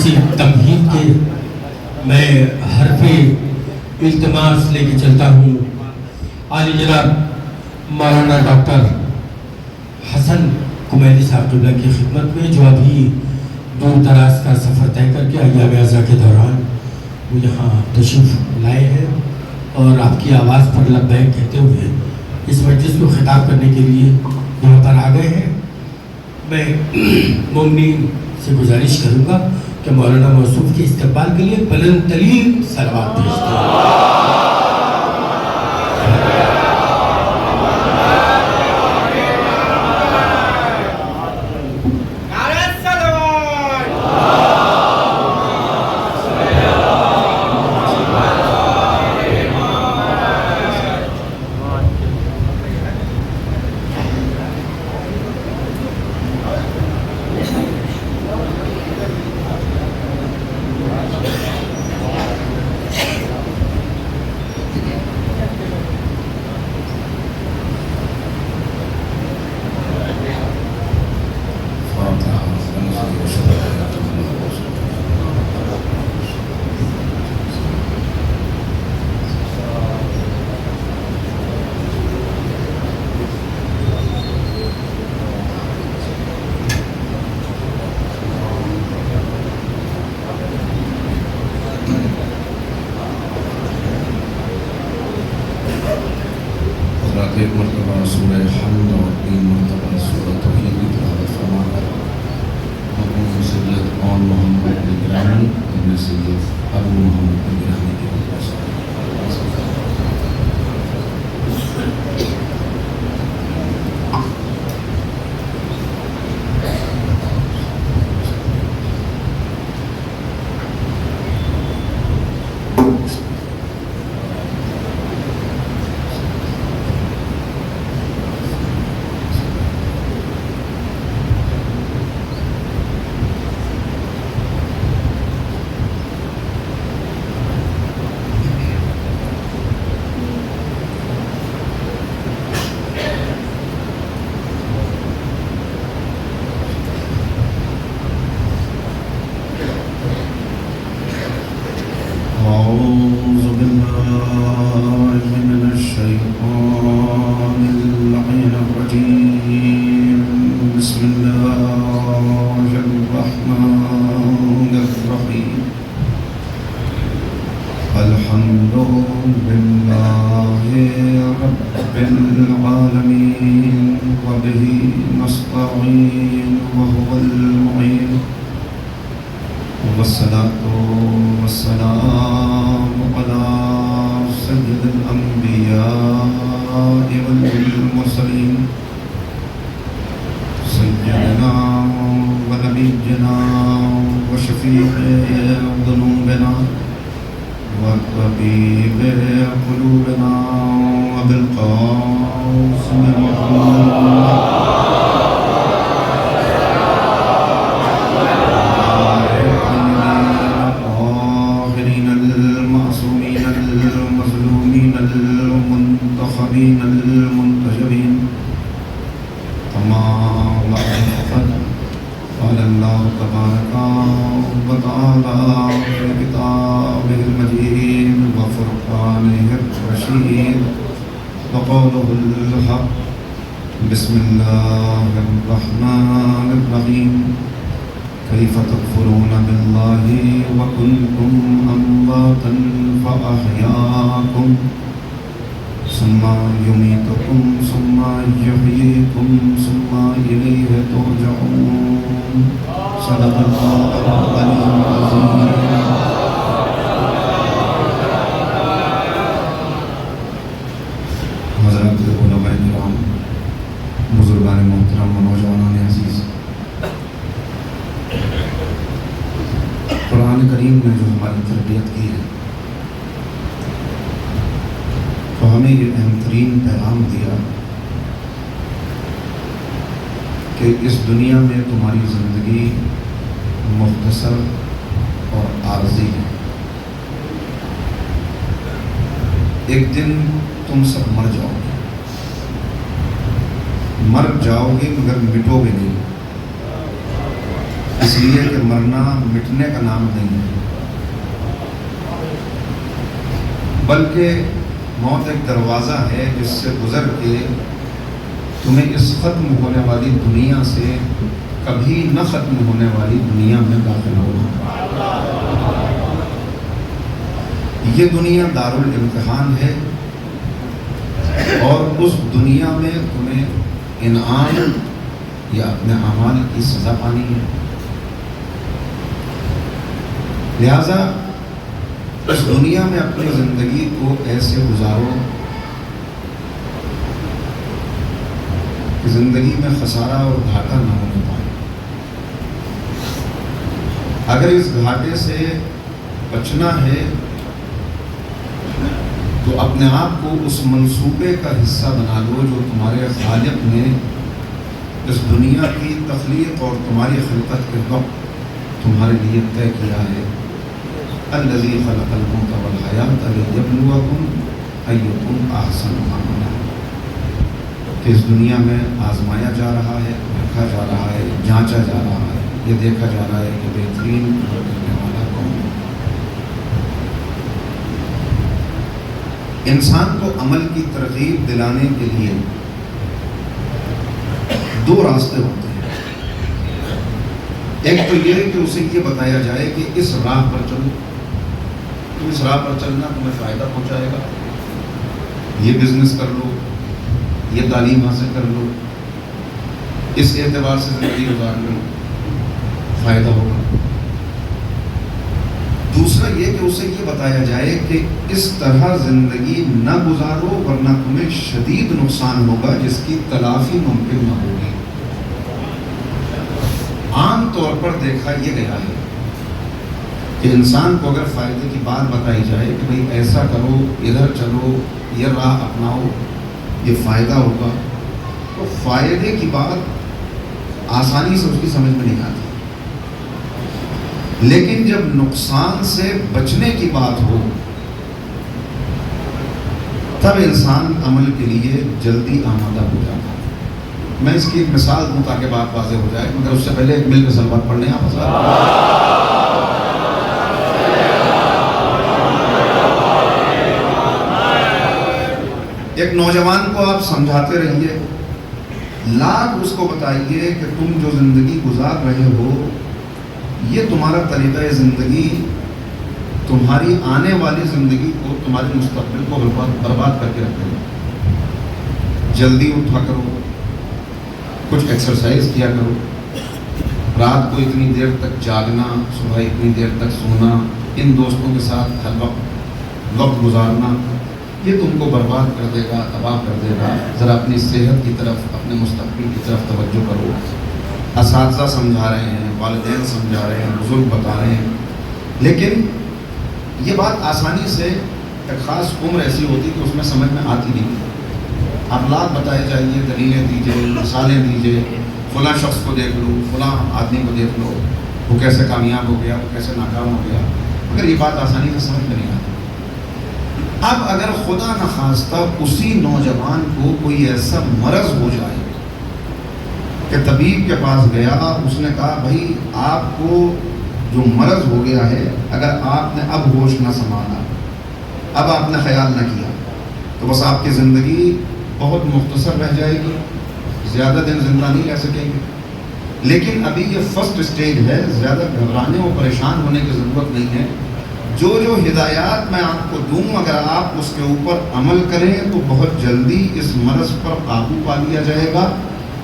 اسی تمہید کے میں حرف التماس لے کے چلتا ہوں عالی جناب مولانا ڈاکٹر حسن کمیلی صاحب قبلہ کی خدمت میں، جو ابھی دور دراز کا سفر طے کر کے ایام عزا کے دوران وہ یہاں تشریف لائے ہیں اور آپ کی آواز پر لبیک کہتے ہوئے اس مجلس کو خطاب کرنے کے لیے یہاں پر آ گئے ہیں۔ میں مومنین سے گزارش کروں گا کہ مولانا موصوف کے استقبال کے لیے بلند ترین صلوات پیش کریں۔ ایک مرتبہ سورہ حمد اور 3 مرتبہ سورہ توحید کی تلاوت فرمایا۔ مرحوم سید آن محمد گرامی ابن سید ابو محمد گرامی کی اس دنیا میں تمہاری زندگی مختصر اور عارضی ہے۔ ایک دن تم سب مر جاؤ گے، مر جاؤ گے مگر مٹو گے نہیں۔ اس اس لیے کہ مرنا مٹنے کا نام نہیں ہے، بلکہ موت ایک دروازہ ہے جس سے گزر کے تمہیں اس ختم ہونے والی دنیا سے کبھی نہ ختم ہونے والی دنیا میں داخل ہونا۔ یہ دنیا دارالامتحان ہے، اور اس دنیا میں تمہیں انعام یا اپنے اعمال کی سزا پانی ہے۔ لہذا اس دنیا میں اپنی زندگی کو ایسے گزارو کہ زندگی میں خسارہ اور گھاٹا نہ ہونے پائے۔ اگر اس گھاٹے سے بچنا ہے تو اپنے آپ کو اس منصوبے کا حصہ بنا لو جو تمہارے خالق نے اس دنیا کی تخلیق اور تمہاری خلقت کے وقت تمہارے لیے طے کیا ہے۔ الذی خلق الموت والحیات لیبلوکم ایکم احسن عملا، کہ اس دنیا میں آزمایا جا رہا ہے، رکھا جا رہا ہے، جانچا جا رہا ہے، یہ دیکھا جا رہا ہے کہ بہترین عمل کرنے والا کون ہے۔ انسان کو عمل کی ترغیب دلانے کے لیے دو راستے ہوتے ہیں۔ ایک تو یہ کہ اسے یہ بتایا جائے کہ اس راہ پر چلو، تم اس راہ پر چلنا تمہیں فائدہ پہنچائے گا، یہ بزنس کر لو، یہ تعلیم حاصل کر لو، اس اعتبار سے زندگی گزار لو، فائدہ ہوگا۔ دوسرا یہ کہ اسے یہ بتایا جائے کہ اس طرح زندگی نہ گزارو ورنہ تمہیں شدید نقصان ہوگا جس کی تلافی ممکن نہ ہوگی۔ عام طور پر دیکھا یہ گیا ہے کہ انسان کو اگر فائدے کی بات بتائی جائے کہ بھئی ایسا کرو، ادھر چلو، یہ راہ اپناؤ، یہ فائدہ ہوگا، تو فائدے کی بات آسانی سے اس کی سمجھ میں نہیں آتی۔ لیکن جب نقصان سے بچنے کی بات ہو تب انسان عمل کے لیے جلدی آمادہ ہو جاتا ہے۔ میں اس کی ایک مثال دوں تاکہ بات واضح ہو جائے، مگر اس سے پہلے ایک مل کے صلوات پڑھ لیں آپ حضرات۔ ایک نوجوان کو آپ سمجھاتے رہیے، لاکھ اس کو بتائیے کہ تم جو زندگی گزار رہے ہو یہ تمہارا طریقہ زندگی تمہاری آنے والی زندگی کو، تمہارے مستقبل کو برباد کر کے رکھے گا۔ جلدی اٹھا کرو، کچھ ایکسرسائز کیا کرو، رات کو اتنی دیر تک جاگنا، صبح اتنی دیر تک سونا، ان دوستوں کے ساتھ ہر وقت گزارنا، یہ تم کو برباد کر دے گا، تباہ کر دے گا۔ ذرا اپنی صحت کی طرف، اپنے مستقبل کی طرف توجہ کرو۔ اساتذہ سمجھا رہے ہیں، والدین سمجھا رہے ہیں، بزرگ بتا رہے ہیں، لیکن یہ بات آسانی سے ایک خاص عمر ایسی ہوتی کہ اس میں سمجھ میں آتی نہیں۔ حالات بتائے جائیے، دلیلیں دیجیے، مثالیں دیجیے، فلاں شخص کو دیکھ لو، فلاں آدمی کو دیکھ لو، وہ کیسے کامیاب ہو گیا، وہ کیسے ناکام ہو گیا، مگر یہ بات آسانی سے سمجھ میں نہیں آتی۔ اب اگر خدا نخواستہ اسی نوجوان کو کوئی ایسا مرض ہو جائے کہ طبیب کے پاس گیا، اس نے کہا بھائی آپ کو جو مرض ہو گیا ہے، اگر آپ نے اب ہوش نہ سنبھالا، اب آپ نے خیال نہ کیا، تو بس آپ کی زندگی بہت مختصر رہ جائے گی، زیادہ دن زندہ نہیں رہ سکیں گے۔ لیکن ابھی یہ فرسٹ اسٹیج ہے، زیادہ گھبرانے اور پریشان ہونے کی ضرورت نہیں ہے۔ جو ہدایات میں آپ کو دوں، اگر آپ اس کے اوپر عمل کریں تو بہت جلدی اس مرض پر قابو پا لیا جائے گا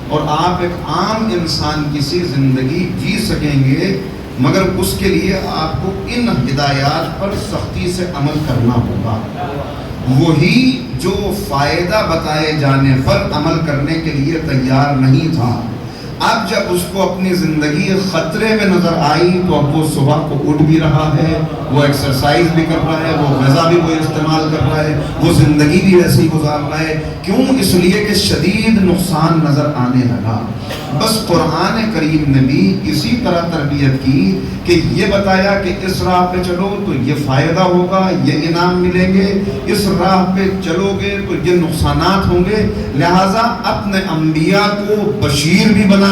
اور آپ ایک عام انسان کی سی زندگی جی سکیں گے، مگر اس کے لیے آپ کو ان ہدایات پر سختی سے عمل کرنا ہوگا۔ وہی جو فائدہ بتائے جانے پر عمل کرنے کے لیے تیار نہیں تھا، اب جب اس کو اپنی زندگی خطرے میں نظر آئی تو اب وہ صبح کو اٹھ بھی رہا ہے، وہ ایکسرسائز بھی کر رہا ہے، وہ غذا بھی کوئی استعمال کر رہا ہے، وہ زندگی بھی ایسی گزار رہا ہے۔ کیوں؟ اس لیے کہ شدید نقصان نظر آنے لگا۔ بس قرآن کریم نے بھی اسی طرح تربیت کی کہ یہ بتایا کہ اس راہ پہ چلو تو یہ فائدہ ہوگا، یہ انعام ملیں گے، اس راہ پہ چلو گے تو یہ نقصانات ہوں گے۔ لہٰذا اپنے انبیاء کو بشیر بھی بنا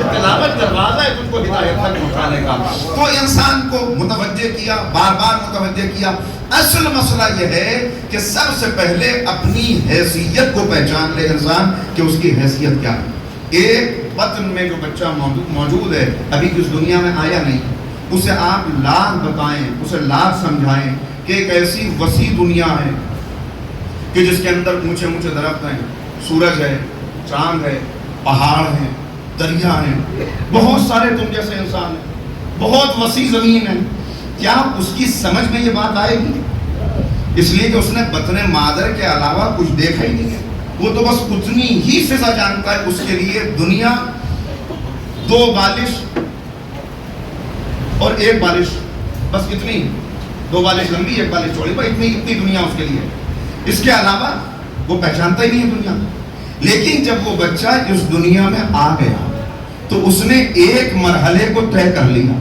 یہ تلاوت دروازہ ہے تم کو ہدایت تک پہنچانے کا. تو انسان کو متوجہ کیا، بار بار متوجہ کیا. اصل مسئلہ یہ ہے کہ سب سے پہلے اپنی حیثیت کو پہچان لے انسان کہ اس کی حیثیت کیا ہے. ایک بطن میں جو بچہ موجود ہے، ابھی اس دنیا میں آیا نہیں، اسے آپ لاکھ بتائیں، اسے لاکھ سمجھائیں کہ ایک ایسی وسیع دنیا ہے کہ جس کے اندر اونچے اونچے درخت ہیں، سورج ہے، چاند ہے، پہاڑ ہیں، دریا ہیں، بہت سارے تم جیسے انسان ہیں، بہت وسیع زمین ہے. کیا اس کی سمجھ میں یہ بات آئے گی؟ اس لیے کہ اس نے بطن مادر کے علاوہ کچھ دیکھا ہی نہیں ہے. وہ تو بس اتنی ہی فضا جانتا ہے. اس کے لیے دنیا 2 بالش اور 1 بالش، بس اتنی، 2 بالش لمبی 1 بالش چوڑی، بس اتنی دنیا اس کے لیے. اس کے علاوہ وہ پہچانتا ہی نہیں ہے دنیا. لیکن جب وہ بچہ اس دنیا میں آ گیا تو اس نے ایک مرحلے کو طے کر لیا.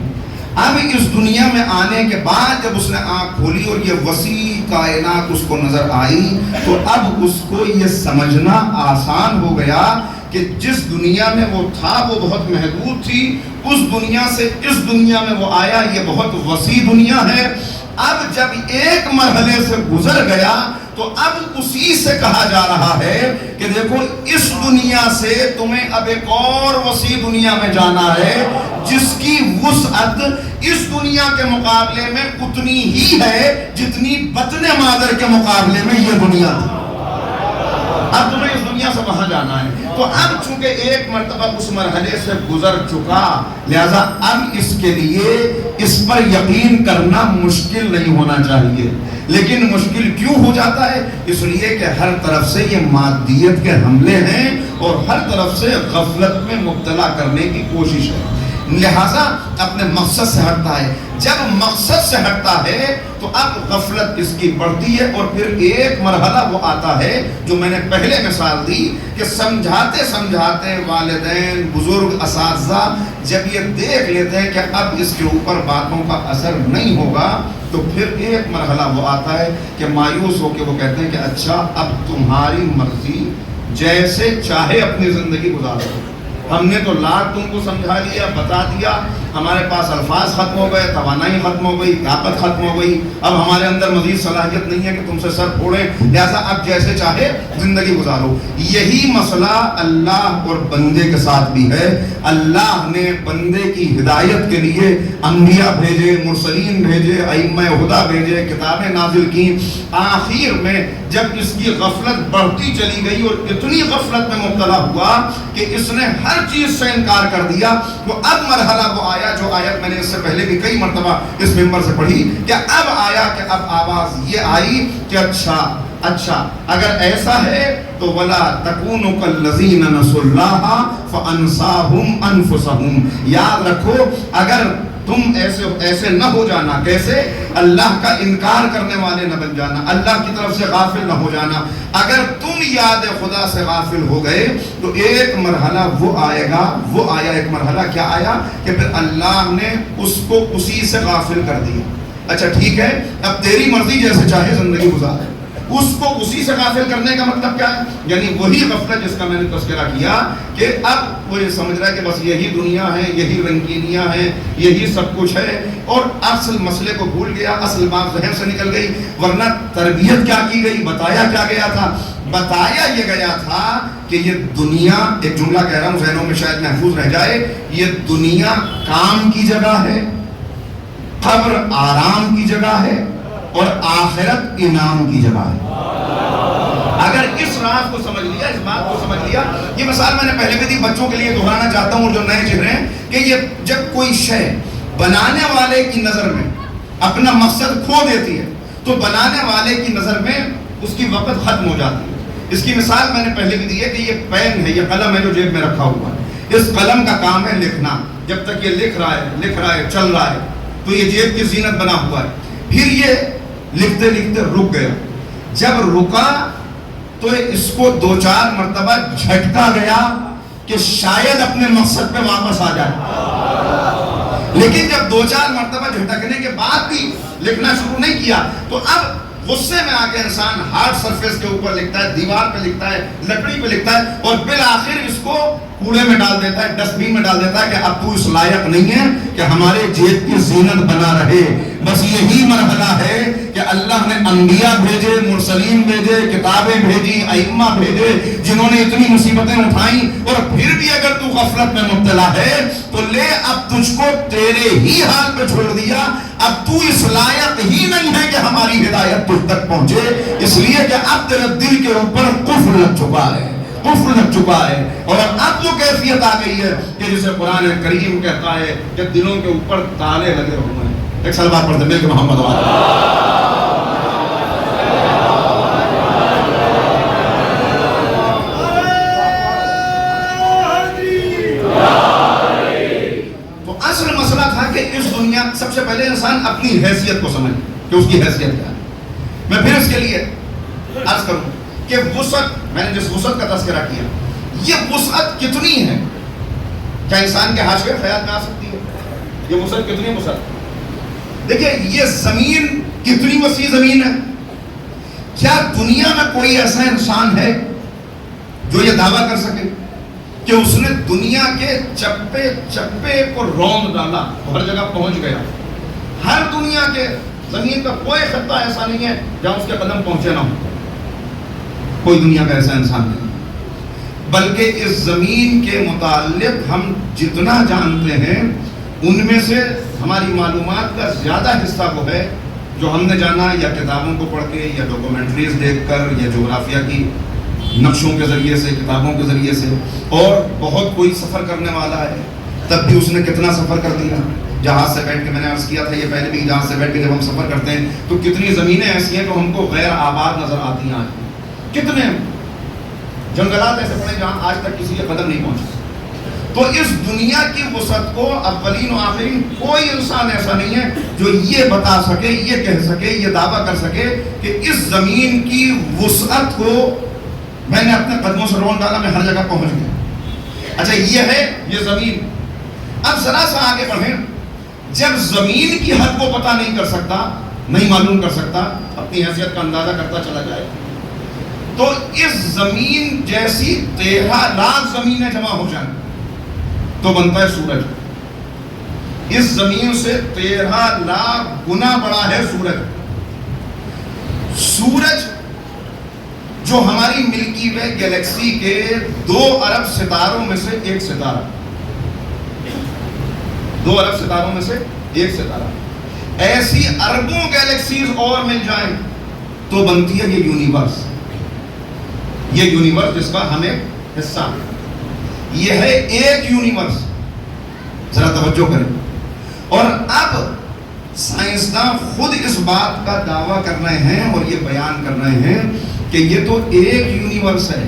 اب اس دنیا میں آنے کے بعد جب اس نے آنکھ کھولی اور یہ وسیع کائنات اس کو نظر آئی تو اب اس کو یہ سمجھنا آسان ہو گیا کہ جس دنیا میں وہ تھا وہ بہت محدود تھی، اس دنیا سے اس دنیا میں وہ آیا، یہ بہت وسیع دنیا ہے. اب جب ایک مرحلے سے گزر گیا تو اب اسی سے کہا جا رہا ہے کہ دیکھو اس دنیا سے تمہیں اب ایک اور وسیع دنیا میں جانا ہے جس کی وسعت اس دنیا کے مقابلے میں اتنی ہی ہے جتنی بطن مادر کے مقابلے میں یہ دنیا تھی. اب تمہیں اس دنیا سے وہاں جانا ہے. تو اب چونکہ ایک مرتبہ اس مرحلے سے گزر چکا، لہذا اب اس کے لیے اس پر یقین کرنا مشکل نہیں ہونا چاہیے. لیکن مشکل کیوں ہو جاتا ہے؟ اس لیے کہ ہر طرف سے یہ مادیت کے حملے ہیں اور ہر طرف سے غفلت میں مبتلا کرنے کی کوشش ہے. لہذا اپنے مقصد سے ہٹتا ہے. جب مقصد سے ہٹتا ہے تو اب غفلت اس کی بڑھتی ہے اور پھر ایک مرحلہ وہ آتا ہے جو میں نے پہلے مثال دی کہ سمجھاتے سمجھاتے والدین، بزرگ، اساتذہ جب یہ دیکھ لیتے ہیں کہ اب اس کے اوپر باتوں کا اثر نہیں ہوگا تو پھر ایک مرحلہ وہ آتا ہے کہ مایوس ہو کے وہ کہتے ہیں کہ اچھا اب تمہاری مرضی، جیسے چاہے اپنی زندگی گزارو. ہم نے تو لاکھ تم کو سمجھا دیا، بتا دیا، ہمارے پاس الفاظ ختم ہو گئے، توانائی ختم ہو گئی، طاقت ختم ہو گئی، اب ہمارے اندر مزید صلاحیت نہیں ہے کہ تم سے سر پھوڑیں، لہذا اب جیسے چاہے زندگی گزارو. یہی مسئلہ اللہ اور بندے کے ساتھ بھی ہے. اللہ نے بندے کی ہدایت کے لیے انبیاء بھیجے، مرسلین بھیجے، ائمہ ہدیٰ بھیجے، کتابیں نازل کی. آخر میں جب اس کی غفلت بڑھتی چلی گئی اور اتنی غفلت میں مبتلا ہوا کہ اس نے ہر چیز سے انکار کر دیا، تو اب مرحلہ وہ آیا جو آیت میں نے اس سے پہلے بھی کئی مرتبہ اس ممبر سے پڑھی کہ اب آیا کہ اب آواز یہ آئی کہ اچھا اگر ایسا ہے تو وَلَا تَكُونُوا كَالَّذِينَ نَسُوا اللَّهَ فَأَنْسَاهُمْ أَنفُسَهُمْ. یاد رکھو اگر تم ایسے نہ ہو جانا. کیسے؟ اللہ کا انکار کرنے والے نہ بن جانا، اللہ کی طرف سے غافل نہ ہو جانا. اگر تم یاد خدا سے غافل ہو گئے تو ایک مرحلہ وہ آئے گا، وہ آیا. ایک مرحلہ کیا آیا کہ پھر اللہ نے اس کو اسی سے غافل کر دیا. اچھا ٹھیک ہے، اب تیری مرضی جیسے چاہے زندگی گزار. اس کو اسی سے غافل کرنے کا مطلب کیا ہے؟ یعنی وہی غفلت جس کا میں نے تذکرہ کیا کہ اب وہ یہ سمجھ رہا ہے کہ بس یہی دنیا ہے، یہی رنگینیاں ہیں، یہی سب کچھ ہے، اور اصل مسئلے کو بھول گیا، اصل بات ذہن سے نکل گئی. ورنہ تربیت کیا کی گئی، بتایا کیا گیا تھا؟ بتایا یہ گیا تھا کہ یہ دنیا، ایک جملہ کہہ رہا ہوں ذہنوں میں شاید محفوظ رہ جائے، یہ دنیا کام کی جگہ ہے، قبر آرام کی جگہ ہے اور آخرت انعام کی جگہ ہے. اگر اس راز کو سمجھ لیا، اس بات کو سمجھ لیا، یہ مثال میں نے پہلے بھی دی، بچوں کے لیے دہرانا چاہتا ہوں جو نئے چہرے ہیں کہ یہ جب کوئی شے بنانے والے کی نظر میں اپنا مقصد کھو دیتی ہے تو بنانے والے کی نظر میں اس کی وقت ختم ہو جاتی ہے. اس کی مثال میں نے پہلے بھی دی ہے کہ یہ پین ہے، یہ قلم ہے جو جیب میں رکھا ہوا ہے. اس قلم کا کام ہے لکھنا. جب تک یہ لکھ رہا ہے چل رہا ہے تو یہ جیب کی زینت بنا ہوا ہے. پھر یہ لکھتے لکھتے رک گیا. جب رکا تو اس کو 2-4 مرتبہ جھٹکا گیا کہ شاید اپنے مقصد پہ واپس آ جائے. لیکن جب 2-4 مرتبہ جھٹکنے کے بعد بھی لکھنا شروع نہیں کیا تو اب غصے میں آ کے انسان ہارڈ سرفیس کے اوپر لکھتا ہے، دیوار پہ لکھتا ہے، لکڑی پہ لکھتا ہے، اور بالآخر اس کو کوڑے میں ڈال دیتا ہے, ڈسٹ بین میں ڈال دیتا ہے کہ اب تو اس لائق نہیں ہے کہ ہمارے جیب کی زینت بنا رہے. بس یہی مرحلہ ہے کہ اللہ نے انبیاء بھیجے, مرسلین بھیجے, کتابیں بھیجی, ائمہ بھیجے, جنہوں نے اتنی مصیبتیں اٹھائیں, اور پھر بھی اگر تو غفلت میں مبتلا ہے تو لے اب تجھ کو تیرے ہی حال پہ چھوڑ دیا. اب تو اس لائق ہی نہیں ہے کہ ہماری ہدایت تجھ تک پہنچے, اس لیے کہ اب تیرے دل کے اوپر قفل لگ چکا ہے, قفل لگ چکا ہے. اور اب وہ کیفیت آ گئی ہے کہ جسے قرآن کریم کہتا ہے کہ دلوں کے اوپر تالے لگے ہوئے ہیں. ایک سال بات پڑھتے ہیں کہ محمد تو اصل مسئلہ تھا کہ اس دنیا سب سے پہلے انسان اپنی حیثیت کو سمجھے کہ اس کی حیثیت کیا ہے. میں پھر اس کے لیے عرض کروں کہ وسعت, میں نے جس وسعت کا تذکرہ کیا, یہ وسعت کتنی ہے, کیا انسان کے حاشیے خیال میں آ سکتی ہے؟ یہ وسعت کتنی وسعت؟ دیکھیں یہ زمین کتنی وسیع زمین ہے. کیا دنیا میں کوئی ایسا انسان ہے جو یہ دعویٰ کر سکے کہ اس نے دنیا کے چپے چپے کو روند ڈالا, ہر جگہ پہنچ گیا؟ ہر دنیا کے زمین کا کوئی خطہ ایسا نہیں ہے جہاں اس کے قدم پہنچے نہ ہو. کوئی دنیا کا ایسا انسان نہیں. بلکہ اس زمین کے متعلق ہم جتنا جانتے ہیں ان میں سے ہماری معلومات کا زیادہ حصہ وہ ہے جو ہم نے جانا یا کتابوں کو پڑھ کے یا ڈاکومنٹریز دیکھ کر یا جغرافیہ کی نقشوں کے ذریعے سے, کتابوں کے ذریعے سے. اور بہت کوئی سفر کرنے والا ہے تب بھی اس نے کتنا سفر کر دیا. جہاز سے بیٹھ کے, میں نے عرض کیا تھا یہ پہلے بھی, جہاز سے بیٹھ کے جب ہم سفر کرتے ہیں تو کتنی زمینیں ایسی ہیں جو ہم کو غیر آباد نظر آتی ہیں. کتنے جنگلات ایسے پڑے جہاں آج تک کسی کے قدم نہیں پہنچا. تو اس دنیا کی وسعت کو اولین و آخرین کوئی انسان ایسا نہیں ہے جو یہ بتا سکے, یہ کہہ سکے, یہ دعویٰ کر سکے کہ اس زمین کی وسعت کو میں نے اپنے قدموں سے رون ڈالا, میں ہر جگہ پہنچ گیا. اچھا یہ ہے یہ زمین. اب ذرا سا آگے بڑھیں. جب زمین کی حد کو پتہ نہیں کر سکتا, نہیں معلوم کر سکتا, اپنی حیثیت کا اندازہ کرتا چلا جائے, تو اس زمین جیسی 13 لاکھ زمینیں جمع ہو جائیں تو بنتا ہے سورج. اس زمین سے 13 لاکھ گنا بڑا ہے سورج. سورج جو ہماری ملکی وے گیلیکسی کے 2 ارب ستاروں میں سے ایک ستارہ, 2 ارب ستاروں میں سے ایک ستارہ. ایسی اربوں گیلیکسیز اور مل جائیں تو بنتی ہے یہ یونیورس. یہ یونیورس جس کا ہمیں حصہ ہے, یہ ہے ایک یونیورس. ذرا توجہ کریں. اور اب سائنسداں خود اس بات کا دعویٰ کر رہے ہیں اور یہ بیان کر رہے ہیں کہ یہ تو ایک یونیورس ہے.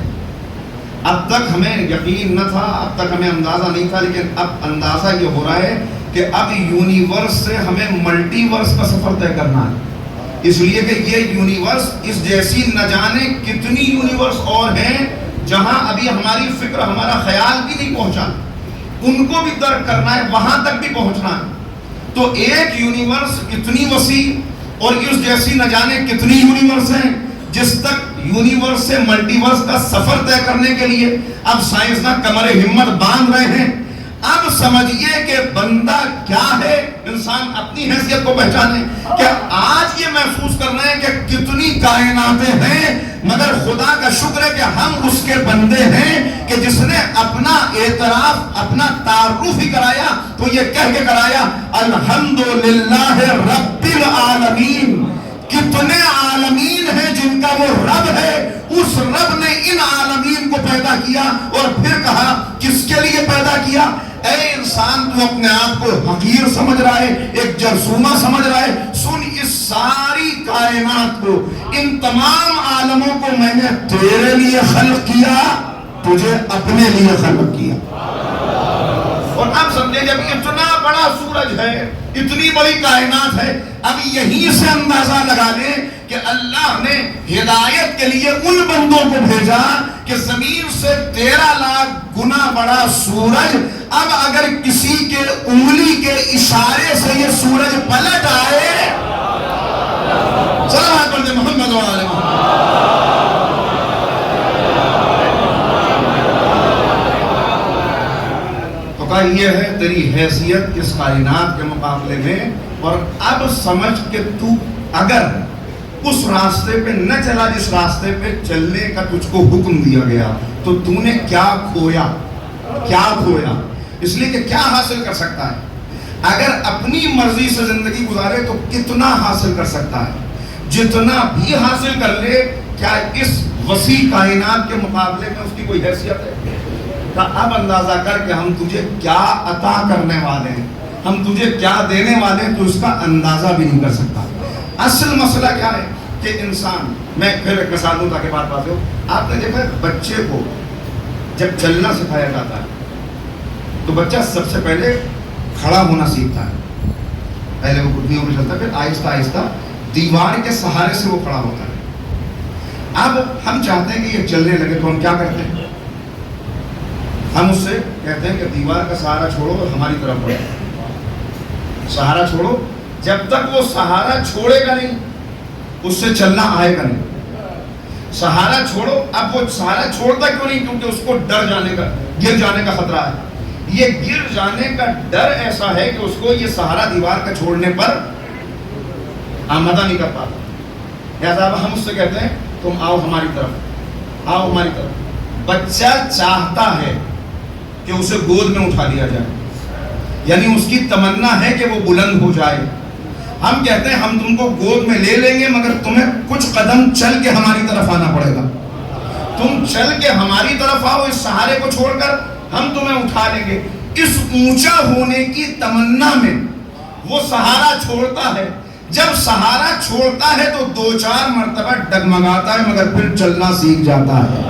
اب تک ہمیں یقین نہ تھا, اب تک ہمیں اندازہ نہیں تھا, لیکن اب اندازہ یہ ہو رہا ہے کہ اب یونیورس سے ہمیں ملٹی ورس کا سفر طے کرنا ہے. اس لیے کہ یہ یونیورس اس جیسی نہ جانے کتنی یونیورس اور ہیں جہاں ابھی ہماری فکر, ہمارا خیال بھی نہیں پہنچا. ان کو بھی درک کرنا ہے, وہاں تک بھی پہنچنا ہے. تو ایک یونیورس اتنی وسیع اور اس جیسی نہ جانے کتنی یونیورس ہیں جس تک یونیورس سے ملٹی ورس کا سفر طے کرنے کے لیے اب سائنسداں کمر ہمت باندھ رہے ہیں. اب سمجھیے کہ بندہ کیا ہے, انسان اپنی حیثیت کو پہچانے. کہ آج یہ محسوس کرنا ہے کہ کتنی کائناتیں ہیں, مگر خدا کا شکر ہے کہ ہم اس کے بندے ہیں کہ جس نے اپنا اعتراف, اپنا تعارف ہی کرایا تو یہ کہہ کے کرایا الحمدللہ رب العالمین. کتنے عالمین ہیں جن کا وہ رب ہے, اس رب نے ان عالمین کو پیدا کیا اور پھر کہا کس کے لیے پیدا کیا. اے انسان تو اپنے آپ کو حقیر سمجھ رہا ہے, ایک جرثومہ سمجھ رہا ہے, سن اس ساری کائنات کو, ان تمام عالموں کو میں نے تیرے لیے خلق کیا, تجھے اپنے لیے خلق کیا. اور اب سمجھے جب اتنا بڑا سورج ہے, اتنی بڑی کائنات ہے, اب یہیں سے اندازہ لگا لیں کہ اللہ نے ہدایت کے لیے ان بندوں کو بھیجا کہ زمین سے 13 لاکھ گنا بڑا سورج, اب اگر کسی کے انگلی کے اشارے سے یہ سورج پلٹ آئے, صلوات پڑھتے محمد وعلى محمد. مسئلہ یہ ہے تیری حیثیت اس کائنات کے مقابلے میں، اور اب سمجھ کہ تو اگر اس راستے پہ نہ چلا جس راستے پہ چلنے کا تجھ کو حکم دیا گیا، تو تو نے کیا کھویا، کیا کھویا؟ اس لیے کہ کیا حاصل کر سکتا ہے؟ اگر اپنی مرضی سے زندگی گزارے تو کتنا حاصل کر سکتا ہے؟ جتنا بھی حاصل کر لے، کیا اس وسیع کائنات کے مقابلے میں اس کی کوئی حیثیت ہے؟ کہ اب اندازہ کر کہ ہم تجھے کیا عطا کرنے والے ہیں، ہم تجھے کیا دینے والے ہیں، تو اس کا اندازہ بھی نہیں کر سکتا۔ اصل مسئلہ کیا ہے کہ انسان، میں پھر ایک مثال دوں تاکہ بات بات ہو۔ آپ نے دیکھا بچے کو جب چلنا سکھایا جاتا ہے تو بچہ سب سے پہلے کھڑا ہونا سیکھتا ہے، پہلے وہ گھٹنیوں پہ چلتا ہے، پھر آہستہ آہستہ دیوار کے سہارے سے وہ کھڑا ہوتا ہے۔ اب ہم چاہتے ہیں کہ یہ چلنے لگے تو ہم کیا کرتے ہیں؟ ہم اس سے کہتے ہیں کہ دیوار کا سہارا چھوڑو اور ہماری طرف بڑھو، سہارا چھوڑو۔ جب تک وہ سہارا چھوڑے گا نہیں اس سے چلنا آئے گا نہیں۔ سہارا چھوڑو۔ اب وہ سہارا چھوڑتا کیوں نہیں؟ کیونکہ اس کو ڈر جانے کا، گر جانے کا خطرہ ہے۔ یہ گر جانے کا ڈر ایسا ہے کہ اس کو یہ سہارا دیوار کا چھوڑنے پر آمادہ نہیں کر پاتا۔ لہٰذا اب ہم اس سے کہتے ہیں تم آؤ ہماری طرف، آؤ ہماری طرف۔ بچہ چاہتا ہے کہ اسے گود میں اٹھا لیا جائے، یعنی اس کی تمنا ہے کہ وہ بلند ہو جائے۔ ہم کہتے ہیں ہم تم کو گود میں لے لیں گے مگر تمہیں کچھ قدم چل کے ہماری طرف آنا پڑے گا۔ تم چل کے ہماری طرف آؤ، اس سہارے کو چھوڑ کر ہم تمہیں اٹھا لیں گے۔ اس اونچا ہونے کی تمنا میں وہ سہارا چھوڑتا ہے۔ جب سہارا چھوڑتا ہے تو دو چار مرتبہ ڈگمگاتا ہے مگر پھر چلنا سیکھ جاتا ہے۔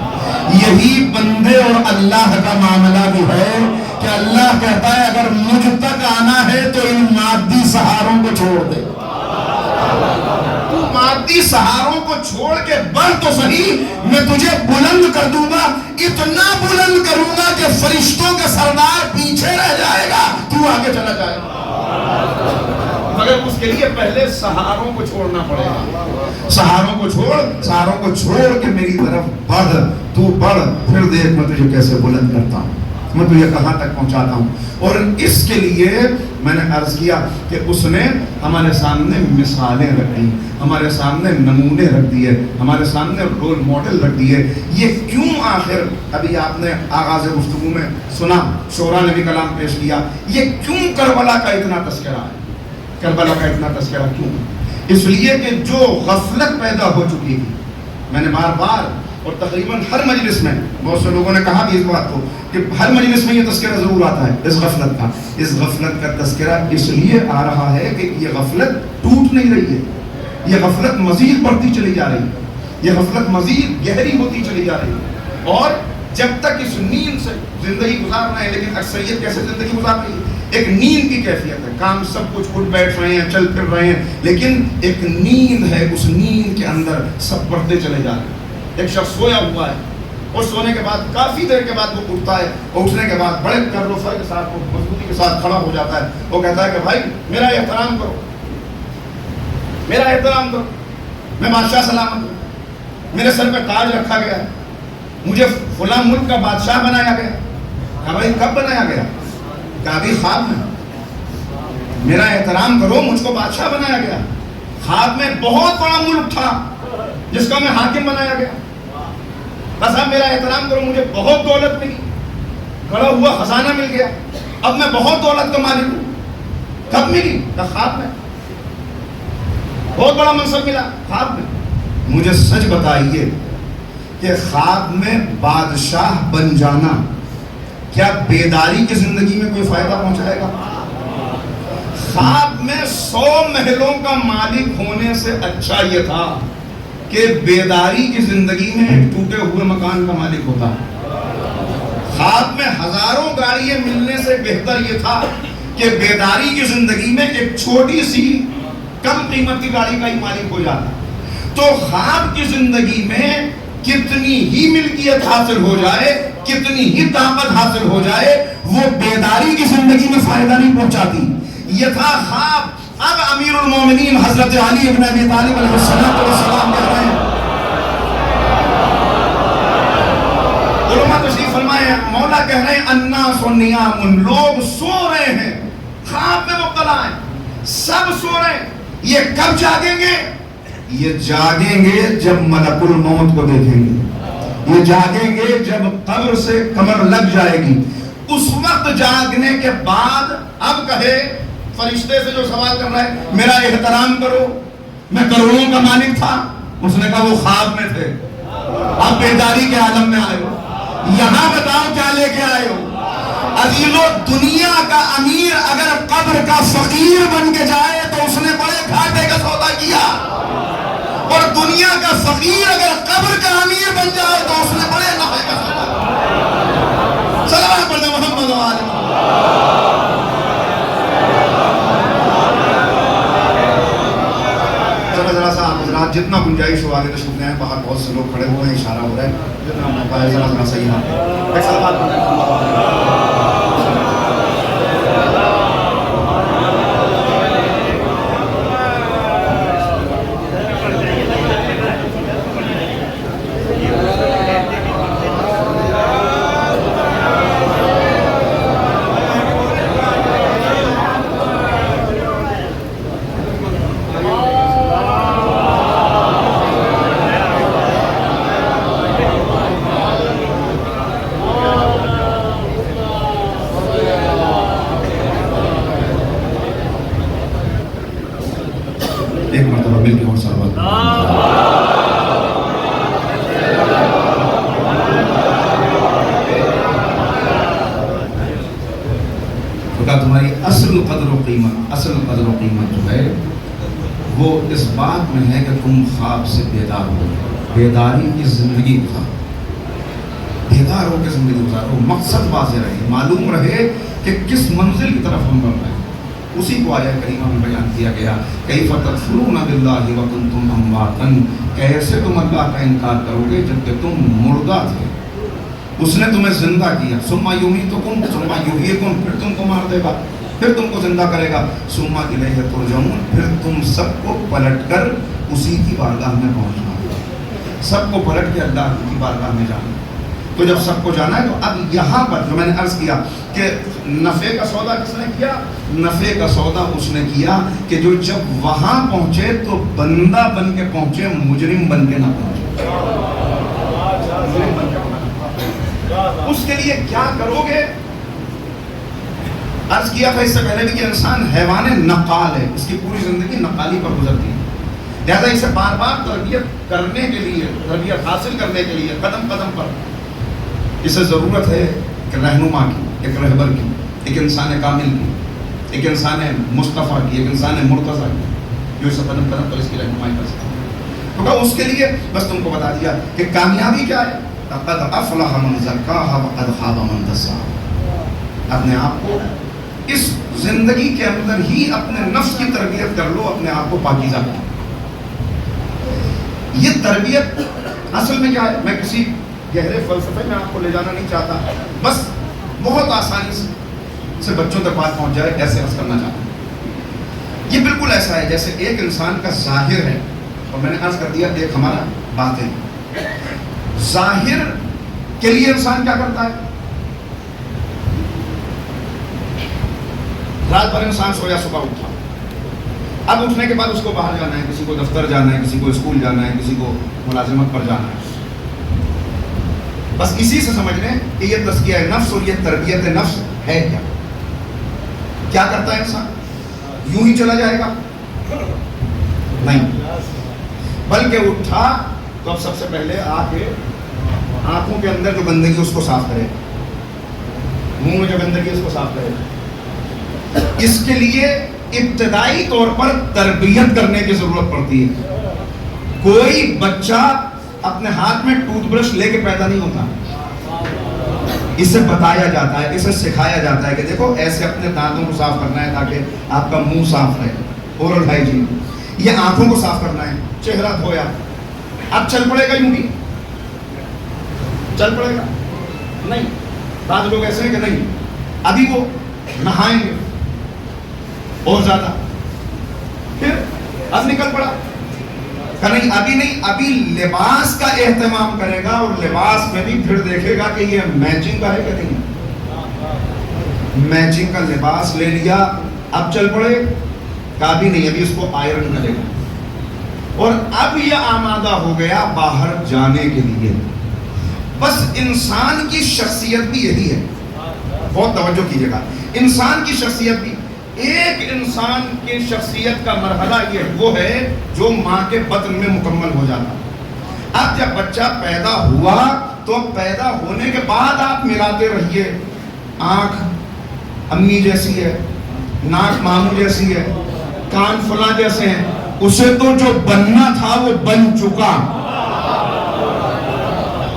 یہی بندے اور اللہ کا معاملہ بھی ہے کہ اللہ کہتا ہے اگر مجھ تک آنا ہے تو ان مادی سہاروں کو چھوڑ دے۔ تو مادی سہاروں کو چھوڑ کے بڑھ تو صحیح، میں تجھے بلند کر دوں گا، اتنا بلند کروں گا کہ فرشتوں کا سردار پیچھے رہ جائے گا، تو آگے چلا جائے گا۔ مگر اس کے لیے پہلے سہاروں کو چھوڑنا پڑے گا۔ سہاروں کو چھوڑ، سہاروں کو چھوڑ کے میری طرف بڑھ، تو بڑھ، پھر دیکھ میں تجھے کیسے بلند کرتا ہوں، میں تجھے کہاں تک پہنچاتا ہوں۔ اور اس کے لیے میں نے عرض کیا کہ اس نے ہمارے سامنے مثالیں رکھ دی، ہمارے سامنے نمونے رکھ دیے، ہمارے سامنے رول ماڈل رکھ دیے۔ یہ کیوں؟ آخر ابھی آپ نے آغاز گفتگو میں سنا، شعراء نے بھی کلام پیش کیا، یہ کیوں کربلا کا اتنا تذکرہ ہے؟ کربلا کا اتنا تذکرہ کیوں؟ اس لیے کہ جو غفلت پیدا ہو چکی تھی، میں نے بار بار اور تقریباً ہر مجلس میں، بہت سے لوگوں نے کہا بھی اس بات کو کہ ہر مجلس میں یہ تذکرہ ضرور آتا ہے اس غفلت کا۔ اس غفلت کا تذکرہ اس لیے آ رہا ہے کہ یہ غفلت ٹوٹ نہیں رہی ہے، یہ غفلت مزید بڑھتی چلی جا رہی ہے، یہ غفلت مزید گہری ہوتی چلی جا رہی ہے۔ اور جب تک اس نیند سے زندگی گزار رہے ہیں، لیکن اکثریت کیسے زندگی گزار رہی ہے؟ ایک نیند کی کیفیت ہے، کام سب کچھ اٹھ بیٹھ رہے ہیں، چل پھر رہے ہیں، لیکن ایک نیند ہے، اس نیند کے اندر سب بڑھتے چلے جا رہے ہیں۔ ایک شخص سویا ہوا ہے اور سونے کے بعد کافی دیر کے بعد وہ اٹھتا ہے، اٹھنے کے بعد بڑے کروفر کے ساتھ، مضبوطی کے ساتھ کھڑا ہو جاتا ہے۔ وہ کہتا ہے کہ بھائی میرا احترام کرو، میرا احترام کرو، میں بادشاہ سلامت ہوں، میرے سر پہ تاج رکھا گیا ہے، مجھے فلاں ملک کا بادشاہ بنایا گیا۔ کہا بھائی کب بنایا گیا؟ کہا ابھی خواب میں۔ میرا احترام کرو، مجھ کو بادشاہ بنایا گیا، خواب میں بہت بڑا ملک تھا جس کا میں حاکم بنایا گیا، بس اب میرا احترام کرو، مجھے بہت دولت ملی، گڑھا ہوا خزانہ مل گیا، اب میں بہت دولت کا مالک ہوں۔ کب ملی؟ کہا خواب میں۔ بہت بڑا منصب ملا، خواب میں۔ مجھے سچ بتائیے کہ خواب میں بادشاہ بن جانا کیا بیداری کی زندگی میں کوئی فائدہ پہنچائے گا؟ خواب میں 100 محلوں کا مالک ہونے سے اچھا یہ تھا کہ بیداری کی زندگی میں ایک ٹوٹے ہوئے مکان کا مالک ہوتا۔ خواب میں ہزاروں گاڑیاں ملنے سے بہتر یہ تھا کہ بیداری کی زندگی میں ایک چھوٹی سی کم قیمت کی گاڑی کا ہی مالک ہو جاتا۔ تو خواب کی زندگی میں کتنی ہی ملکیت حاصل ہو جائے، کتنی ہی طاقت حاصل ہو جائے، وہ بیداری کی زندگی میں فائدہ نہیں پہنچاتی۔ یہ تھا خواب۔ اب امیر المومنین حضرت علی ابن ابی طالب علیہ السلام کہتے ہیں، ترجمہ تشریف فرمائے، مولا کہہ رہے ہیں الناس نیام، لوگ سو رہے ہیں، خواب میں مبتلا ہیں، سب سو رہے ہیں. یہ کب جاگیں گے؟ یہ جاگیں گے جب ملک الموت کو دیکھیں گے، یہ جاگیں گے جب قبر سے کمر لگ جائے گی. اس وقت جاگنے کے بعد اب کہے فرشتے سے جو سوال کر رہا ہے میرا احترام کرو، میں کروڑوں کا مالک تھا، اس نے کہا وہ خواب میں تھے، اب بیداری کے عالم میں آئے ہو، یہاں بتاؤ کیا لے کے آئے ہو. عزیزو دنیا کا امیر اگر قبر کا فقیر بن کے جائے تو اس نے بڑے گھاٹے کا سودا کیا، اور دنیا کا فقیر اگر قبر کا امیر بن جائے تو اس نے بڑے نفع کا سودا کیا. سلام پڑھیں محمد و آل ذرا سا آپ حضرات جتنا گنجائش ہو آگے تشریف لے آئیں. باہر بہت سے لوگ کھڑے ہوئے ہیں، اشارہ ہو رہا ہے، جتنا موقع ہے ذرا صحیح ہے. ایک سلام پڑھیں. ایک مرتبہ مل کے اور سربت خدا تمہاری اصل قدر و قیمت جو ہے وہ اس بات میں ہے کہ تم خواب سے بیدار ہو، بیداری کی زندگی گزارو، بیدار ہو کے زندگی گزارو، مقصد واضح رہے، معلوم رہے کہ کس منزل کی طرف ہم بڑھ رہے ہیں. اسی کو آیہ کریمہ میں بیان کیا گیا کیف تکفرون باللہ وکنتم امواتا، کیسے تم اللہ کا انکار کرو گے جبکہ تم مردہ تھے، اس نے تمہیں زندہ کیا. ثم یمیتکم ثم یحییکم، پھر تم کو مار دے گا، پھر تم کو زندہ کرے گا. ثم الیہ ترجعون، پھر تم سب کو پلٹ کر اسی کی بارگاہ میں پہنچنا، سب کو پلٹ کے اللہ کی بارگاہ میں جانا. تو جب سب کو جانا ہے تو اب یہاں پر جو میں نے عرض کیا کہ نفع کا سودا کس نے کیا؟ نفع کا سودا اس نے کیا کہ جو جب وہاں پہنچے تو بندہ بن کے پہنچے، مجرم بن کے نہ پہنچے. اس کے لیے کیا کرو گے؟ عرض کیا تھا اس سے پہلے بھی کہ انسان حیوان نقال ہے، اس کی پوری زندگی نقالی پر گزرتی ہے، لہذا اسے بار بار تربیت کرنے کے لیے، تربیت حاصل کرنے کے لیے قدم قدم پر اسے ضرورت ہے کہ رہنما کی، ایک رہبر کی، ایک انسان کامل کی، ایک انسان مصطفیٰ کی، ایک انسان مرتضیٰ کی، جو اسے قدم قدم پر اس کی رہنمائی کر سکتا ہے. تو اس کے لیے بس تم کو بتا دیا کہ کامیابی کیا ہے. قد افلح من زکاہا وقد خاب من دساہا. اپنے آپ کو اس زندگی کے اندر ہی اپنے نفس کی تربیت کر لو، اپنے آپ کو پاکیزہ کرو. یہ تربیت اصل میں کیا ہے؟ میں کسی گہرے فلسفے میں آپ کو لے جانا نہیں چاہتا، بس بہت آسانی سے بچوں تک بات پہنچ جائے ایسے عرض کرنا چاہتا ہوں. یہ بالکل ایسا ہے جیسے ایک انسان کا ظاہر ہے، اور میں نے عرض کر دیا ایک ہمارا باطن. ظاہر کے لیے انسان کیا کرتا ہے؟ رات بھر انسان سویا، صبح اٹھا، اب اٹھنے کے بعد اس کو باہر جانا ہے، کسی کو دفتر جانا ہے، کسی کو اسکول جانا ہے، کسی کو ملازمت پر جانا ہے. بس اسی سے سمجھ لیں کہ یہ تزکیہ نفس اور یہ تربیت نفس ہے کیا. کیا کرتا ہے انسان؟ یوں ہی چلا جائے گا؟ نہیں، بلکہ اٹھا تو اب سب سے پہلے آ کے آنکھوں کے اندر جو گندگی اس کو صاف کرے، منہ میں جو گندگی اس کو صاف کرے. اس کے لیے ابتدائی طور پر تربیت کرنے کی ضرورت پڑتی ہے. کوئی بچہ اپنے ہاتھ میں ٹوتھ برش لے کے پیدا نہیں ہوتا، اسے بتایا جاتا ہے، اسے سکھایا جاتا ہے کہ دیکھو ایسے اپنے دانتوں کو صاف کرنا ہے تاکہ آپ کا منہ صاف رہے، اورل ہائیجین. یہ آنکھوں کو صاف کرنا ہے، چہرہ دھویا، اب چل پڑے گا یوں بھی؟ چل پڑے گا؟ نہیں. بعض لوگ ایسے ہیں کہ نہیں، ابھی وہ نہائیں گے اور زیادہ، پھر اب نکل پڑا کہ نہیں ابھی لباس کا اہتمام کرے گا، اور لباس میں بھی پھر دیکھے گا کہ یہ میچنگ کا ہے کہ نہیں۔ میچنگ کا لباس لے لیا، اب چل پڑے، کہا نہیں ابھی اس کو آئرن کرے گا، اور اب یہ آمادہ ہو گیا باہر جانے کے لیے۔ بس انسان کی شخصیت بھی یہی ہے، بہت توجہ کیجیے گا، انسان کی شخصیت بھی، ایک انسان کی شخصیت کا مرحلہ یہ وہ ہے جو ماں کے بطن میں مکمل ہو جاتا۔ اب جب بچہ پیدا ہوا تو پیدا ہونے کے بعد آپ ملاتے رہیے، آنکھ امی جیسی ہے، ناک ماموں جیسی ہے، کان فلاں جیسے ہیں، اسے تو جو بننا تھا وہ بن چکا،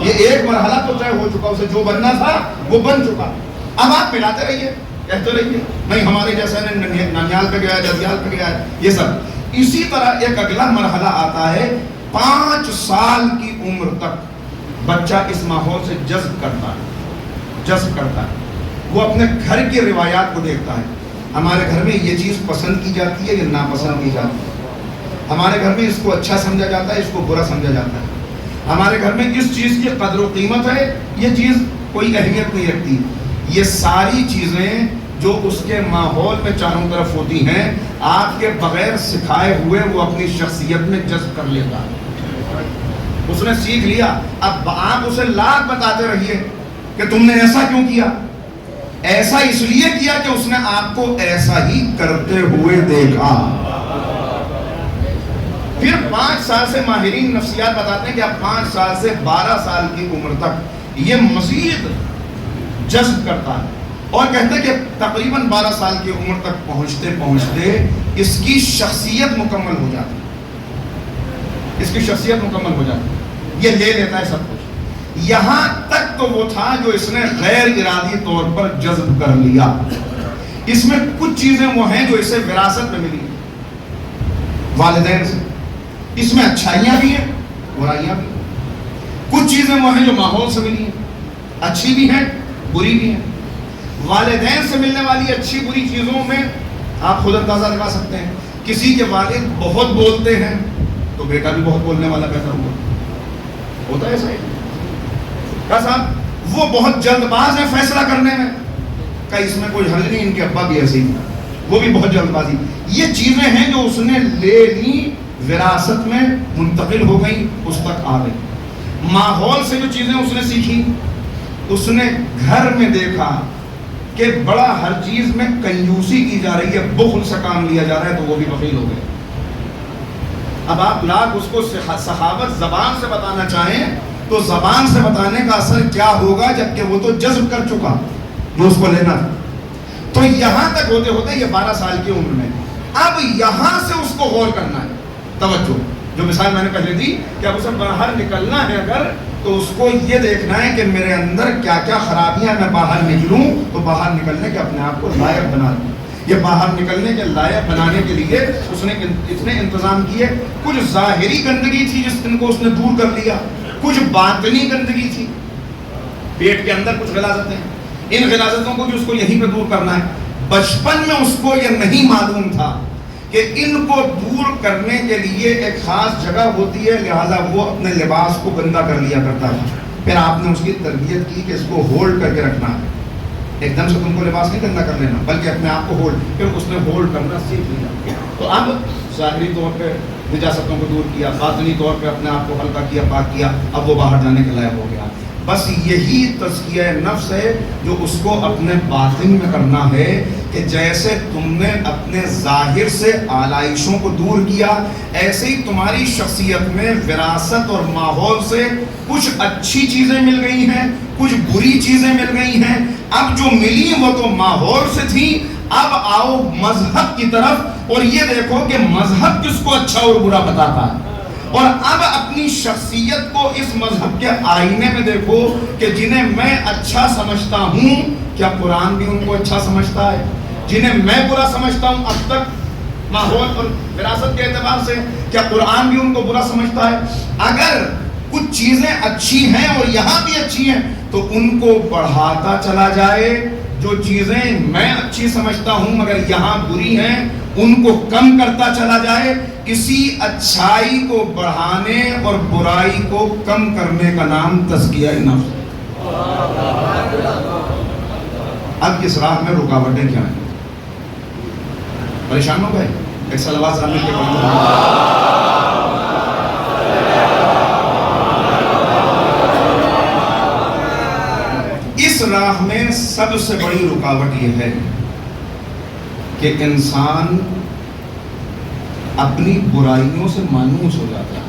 یہ ایک مرحلہ تو طے ہو چکا، اسے جو بننا تھا وہ بن چکا۔ اب آپ ملاتے رہیے، کہتے رہیے نہیں ہمارے جیسا نانیال پہ گیا ہے، ددیال پہ گیا ہے، یہ سب۔ اسی طرح ایک اگلا مرحلہ آتا ہے، 5 سال کی عمر تک بچہ اس ماحول سے جذب کرتا ہے، وہ اپنے گھر کی روایات کو دیکھتا ہے، ہمارے گھر میں یہ چیز پسند کی جاتی ہے یا ناپسند کی جاتی ہے، ہمارے گھر میں اس کو اچھا سمجھا جاتا ہے، اس کو برا سمجھا جاتا ہے، ہمارے گھر میں اس چیز کی قدر و قیمت ہے، یہ چیز کوئی اہمیت نہیں رکھتی۔ یہ ساری چیزیں جو اس کے ماحول میں چاروں طرف ہوتی ہیں، آپ کے بغیر سکھائے ہوئے وہ اپنی شخصیت میں جذب کر لیتا ہے، اس نے سیکھ لیا۔ اب آپ اسے لاکھ بتاتے رہیے کہ تم نے ایسا کیوں کیا، ایسا اس لیے کیا کہ اس نے آپ کو ایسا ہی کرتے ہوئے دیکھا۔ پھر 5 سال سے ماہرین نفسیات بتاتے ہیں کہ اب 5 سال سے 12 سال کی عمر تک یہ مزید جذب کرتا ہے، اور کہتے ہیں کہ تقریباً 12 سال کی عمر تک پہنچتے اس کی شخصیت مکمل ہو جاتی ہے، اس کی شخصیت مکمل ہو جاتی ہے، یہ لے لیتا ہے سب کچھ۔ یہاں تک تو وہ تھا جو اس نے غیر ارادی طور پر جذب کر لیا۔ اس میں کچھ چیزیں وہ ہیں جو اسے وراثت میں ملی والدین سے، اس میں اچھائیاں بھی ہیں، برائیاں بھی ہیں۔ کچھ چیزیں وہ ہیں جو ماحول سے ملی ہیں، اچھی بھی ہیں بری بھی ہیں۔ والدین سے ملنے والی اچھی بری چیزوں میں آپ خود اندازہ لگا سکتے ہیں، کسی کے والد بہت بولتے ہیں تو بیٹا بھی بہت بولنے والا پیدا ہوتا ہے ایسا ہی۔ کہا صاحب وہ بہت جلد باز ہے فیصلہ کرنے میں، کہ اس میں کوئی حل نہیں، ان کے ابا بھی ایسے ہی، وہ بھی بہت جلد بازی۔ یہ چیزیں ہیں جو اس نے لے لی، وراثت میں منتقل ہو گئی، اس تک آ گئی۔ ماحول سے جو چیزیں اس نے سیکھی، اس نے گھر میں دیکھا کہ بڑا ہر چیز میں کنجوسی کی جا رہی ہے، بخل سے کام لیا جا رہا ہے، تو وہ بھی بخیل ہو گئے۔ اب آپ لاکھ اس کو سخاوت زبان سے بتانا چاہیں تو زبان سے بتانے کا اثر کیا ہوگا، جبکہ وہ تو جذب کر چکا جو اس کو لینا تھا۔ تو یہاں تک ہوتے ہوتے یہ 12 سال کی عمر میں، اب یہاں سے اس کو غور کرنا ہے، توجہ، جو مثال میں نے پہلے دی کہ اب اسے باہر نکلنا ہے اگر، تو اس کو یہ دیکھنا ہے کہ میرے اندر کیا کیا خرابیاں، میں باہر نکلوں تو باہر نکلنے کے اپنے آپ کو لائق بنا دوں۔ یہ باہر نکلنے کے لائق بنانے کے لیے اس نے اتنے انتظام کیے۔ کچھ ظاہری گندگی تھی جن کو اس نے دور کر لیا، کچھ باطنی گندگی تھی، پیٹ کے اندر کچھ غلاظتیں، ان غلاظتوں کو بھی اس کو یہیں پہ دور کرنا ہے۔ بچپن میں اس کو یہ نہیں معلوم تھا کہ ان کو دور کرنے کے لیے ایک خاص جگہ ہوتی ہے، لہذا وہ اپنے لباس کو گندا کر لیا کرتا تھا۔ پھر آپ نے اس کی تربیت کی کہ اس کو ہولڈ کر کے رکھنا ہے، ایک دم سے تم کو لباس نہیں گندا کر لینا، بلکہ اپنے آپ کو ہولڈ، پھر اس نے ہولڈ کرنا سیکھ لیا۔ تو اب ظاہری طور پہ نجاستوں کو دور کیا، باطنی طور پہ اپنے آپ کو ہلکا کیا، پاک کیا، اب وہ باہر جانے کے لائق ہو گیا۔ بس یہی تزکیہ نفس ہے جو اس کو اپنے باطن میں کرنا ہے، کہ جیسے تم نے اپنے ظاہر سے آلائشوں کو دور کیا، ایسے ہی تمہاری شخصیت میں وراثت اور ماحول سے کچھ اچھی چیزیں مل گئی ہیں، کچھ بری چیزیں مل گئی ہیں۔ اب جو ملی وہ تو ماحول سے تھی، اب آؤ مذہب کی طرف اور یہ دیکھو کہ مذہب کس کو اچھا اور برا بتاتا ہے، اور اب اپنی شخصیت کو اس مذہب کے آئینے میں دیکھو کہ جنہیں میں اچھا سمجھتا ہوں کیا قرآن بھی ان کو اچھا سمجھتا ہے، جنہیں میں برا سمجھتا ہوں اب تک ماحول اور وراثت کے اعتبار سے کیا قرآن بھی ان کو برا سمجھتا ہے۔ اگر کچھ چیزیں اچھی ہیں اور یہاں بھی اچھی ہیں تو ان کو بڑھاتا چلا جائے، جو چیزیں میں اچھی سمجھتا ہوں مگر یہاں بری ہیں ان کو کم کرتا چلا جائے۔ کسی اچھائی کو بڑھانے اور برائی کو کم کرنے کا نام تزکیہ نفس۔ اب اس راہ میں رکاوٹیں کیا ہیں؟ پریشان ہو گئے؟ ایک صلوات سامنے کے پڑھیں۔ اس راہ میں سب سے بڑی رکاوٹ یہ ہے کہ انسان اپنی برائیوں سے مانوس ہو جاتا ہے۔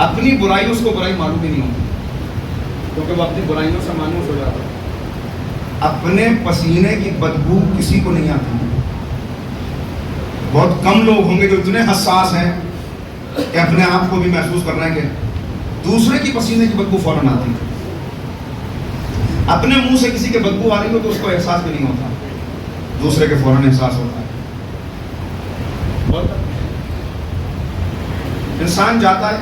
اپنی برائی اس کو برائی معلوم ہی نہیں ہوتی، کیونکہ وہ اپنی برائیوں سے مانوس ہو جاتا ہے۔ اپنے پسینے کی بدبو کسی کو نہیں آتی۔ بہت کم لوگ ہوں گے جو اتنے حساس ہیں کہ اپنے آپ کو بھی محسوس کرنا ہے کہ دوسرے کی پسینے کی بدبو فوراً آتی ہے۔ اپنے منہ سے کسی کے بدبو آ رہی ہو تو اس کو احساس بھی نہیں ہوتا، دوسرے کے فوراً احساس ہوتا ہے۔ انسان جاتا ہے،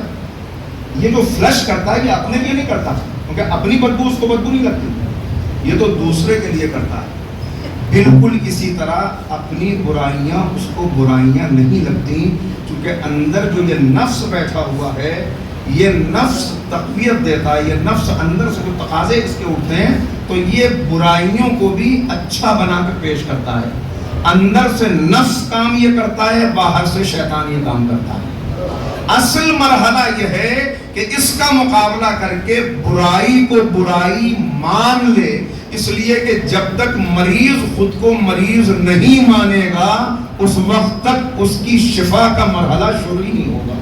یہ جو فلش کرتا ہے یہ اپنے لیے نہیں کرتا، کیونکہ اپنی بدبو اس کو بدبو نہیں لگتی، یہ تو دوسرے کے لیے کرتا ہے۔ بالکل اسی طرح اپنی برائیاں اس کو برائیاں نہیں لگتی، کیونکہ اندر جو یہ نفس بیٹھا ہوا ہے، یہ نفس تقویت دیتا ہے، یہ نفس اندر سے جو تقاضے اس کے اٹھتے ہیں تو یہ برائیوں کو بھی اچھا بنا کے پیش کرتا ہے۔ اندر سے نفس کام یہ کرتا ہے، باہر سے شیطان یہ کام کرتا ہے۔ اصل مرحلہ یہ ہے کہ اس کا مقابلہ کر کے برائی کو برائی مان لے، اس لیے کہ جب تک مریض خود کو مریض نہیں مانے گا اس وقت تک اس کی شفا کا مرحلہ شروع ہی نہیں ہوگا۔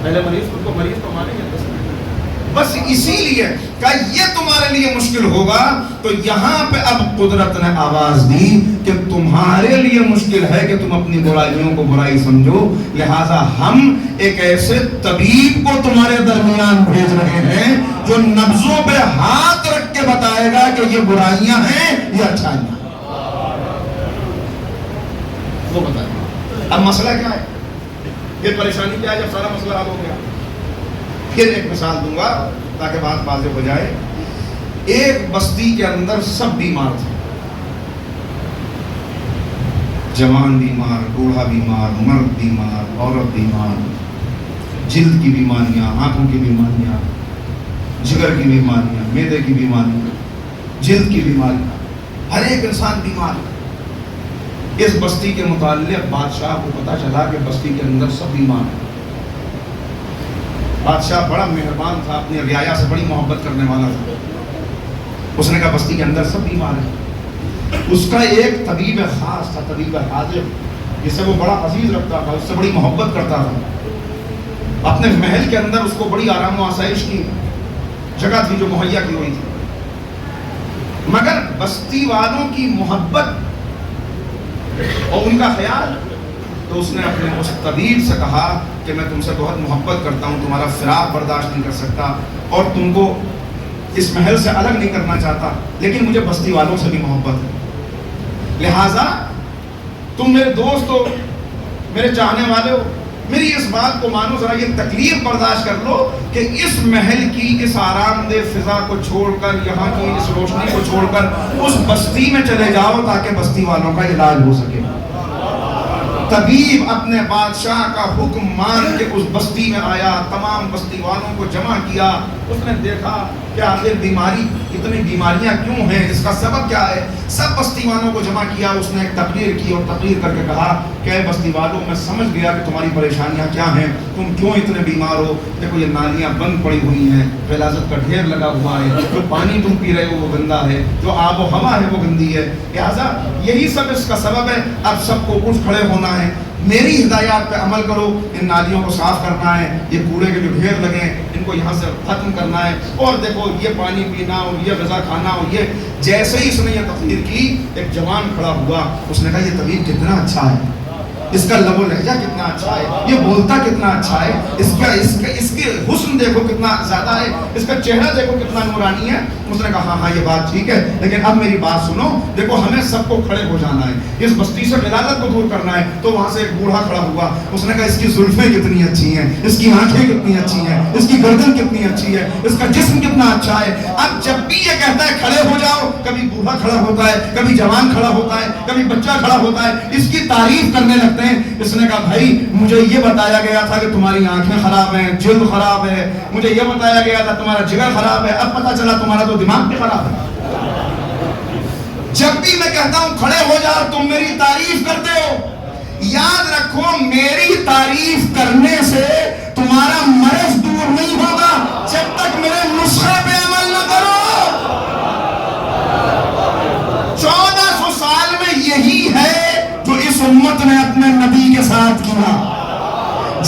پہلے مریض خود کو مریض تو مانے گا، بس اسی لیے کہ یہ تمہارے لیے مشکل ہوگا تو یہاں پہ اب قدرت نے آواز دی کہ تمہارے لیے مشکل ہے کہ تم اپنی برائیوں کو برائی سمجھو، لہٰذا ہم ایک ایسے طبیب کو تمہارے درمیان بھیج رہے ہیں جو نبضوں پہ ہاتھ رکھ کے بتائے گا کہ یہ برائیاں ہیں یہ اچھائیاں۔ وہ بتائے گا۔ اب مسئلہ کیا ہے؟ یہ پریشانی کیا ہے جب سارا مسئلہ حل ہو گیا؟ پھر ایک مثال دوں گا تاکہ بات واضح ہو جائے۔ ایک بستی کے اندر سب بیمار تھے، جوان بیمار، بوڑھا بیمار، مرد بیمار، عورت بیمار، جلد کی بیماریاں، آنکھوں کی بیماریاں، جگر کی بیماریاں، معدے کی بیماریاں، جلد کی بیماریاں، ہر ایک انسان بیمار ہے۔ اس بستی کے متعلق بادشاہ کو پتا چلا کہ بستی کے اندر سب بیمار ہیں۔ بادشاہ بڑا مہربان تھا، اپنی رعایا سے بڑی محبت کرنے والا تھا۔ اس نے کہا بستی کے اندر سب بیمار ہیں۔ اس کا ایک طبیب خاص تھا، طبیب حاضر، جس سے وہ بڑا عزیز رکھتا تھا، اس سے بڑی محبت کرتا تھا۔ اپنے محل کے اندر اس کو بڑی آرام و آسائش کی جگہ تھی جو مہیا کی ہوئی تھی، مگر بستی والوں کی محبت اور ان کا خیال، تو اس نے اپنے اس طبیب سے کہا کہ میں تم سے بہت محبت کرتا ہوں، تمہارا فراق برداشت نہیں کر سکتا اور تم کو اس محل سے الگ نہیں کرنا چاہتا، لیکن مجھے بستی والوں سے بھی محبت ہے، لہٰذا تم میرے دوست ہو، میرے چاہنے والے ہو، میری اس بات کو مانو، ذرا یہ تکلیف برداشت کر لو کہ اس محل کی اس آرام دہ فضا کو چھوڑ کر، یہاں کی اس روشنی کو چھوڑ کر اس بستی میں چلے جاؤ تاکہ بستی والوں کا علاج ہو سکے۔ طبیب اپنے بادشاہ کا حکم مان کے اس بستی میں آیا، تمام بستی والوں کو جمع کیا، اس نے دیکھا کہ آخر بیماری، اتنی بیماریاں کیوں ہیں، اس کا سبب کیا ہے، سب بستی والوں کو جمع کیا، اس نے ایک تقریر کی اور تقریر کر کے کہا کہ اے بستی والوں، میں سمجھ گیا کہ تمہاری پریشانیاں کیا ہیں، تم کیوں اتنے بیمار ہو، دیکھو یہ نالیاں بند پڑی ہوئی ہیں، غلاظت کا ڈھیر لگا ہوا ہے، جو پانی تم پی رہے ہو وہ گندا ہے، جو آب و ہوا ہے وہ گندی ہے، لہٰذا یہی سب اس کا سبب ہے، اب سب کو اٹھ کھڑے ہونا ہے، میری ہدایات پہ عمل کرو، ان نالیوں کو صاف کرنا ہے، یہ کوڑے کے جو ڈھیر لگے ہیں ان کو یہاں سے ختم کرنا ہے، اور دیکھو یہ پانی پینا اور یہ غذا کھانا اور یہ۔ جیسے ہی اس نے یہ تقریر کی، ایک جوان کھڑا ہوا، اس نے کہا یہ طبیب کتنا اچھا ہے، اس کا لب و لہجہ کتنا اچھا ہے، یہ بولتا کتنا اچھا ہے، اس کے حسن دیکھو کتنا زیادہ ہے، اس کا چہرہ دیکھو کتنا نورانی ہے۔ اس نے کہا ہاں ہاں یہ بات ٹھیک ہے، لیکن اب میری بات سنو، دیکھو ہمیں سب کو کھڑے ہو جانا ہے، اس بستی سے غلالت کو دور کرنا ہے۔ تو وہاں سے ایک بوڑھا کھڑا ہوا، اس نے کہا اس کی زلفیں کتنی اچھی ہیں، اس کی آنکھیں کتنی اچھی ہیں، اس کی گردن کتنی اچھی ہے، اس کا جسم کتنا اچھا ہے۔ اب جب بھی یہ کہتا ہے کھڑے ہو جاؤ، کبھی بوڑھا کھڑا ہوتا ہے، کبھی جوان کھڑا ہوتا ہے، کبھی بچہ کھڑا ہوتا ہے، اس کی تعریف کرنے لگتے ہیں۔ اس نے کہا بھائی مجھے یہ بتایا گیا تھا کہ تمہاری آنکھیں خراب ہیں، جلد خراب ہے، مجھے یہ بتایا گیا تھا تمہارا جگر خراب ہے، اب پتہ چلا تمہارا تو دماغ بھی خراب ہے۔ جب بھی میں کہتا ہوں کھڑے ہو جاؤ تم میری تعریف کرتے ہو۔ یاد رکھو میری تعریف کرنے سے تمہارا مرض دور نہیں ہوگا جب تک میرے نسخے پہ عمل نہ کرو۔ 1400 سال میں یہی ہے جو اس امت نے اپنے نبی کے ساتھ کیا۔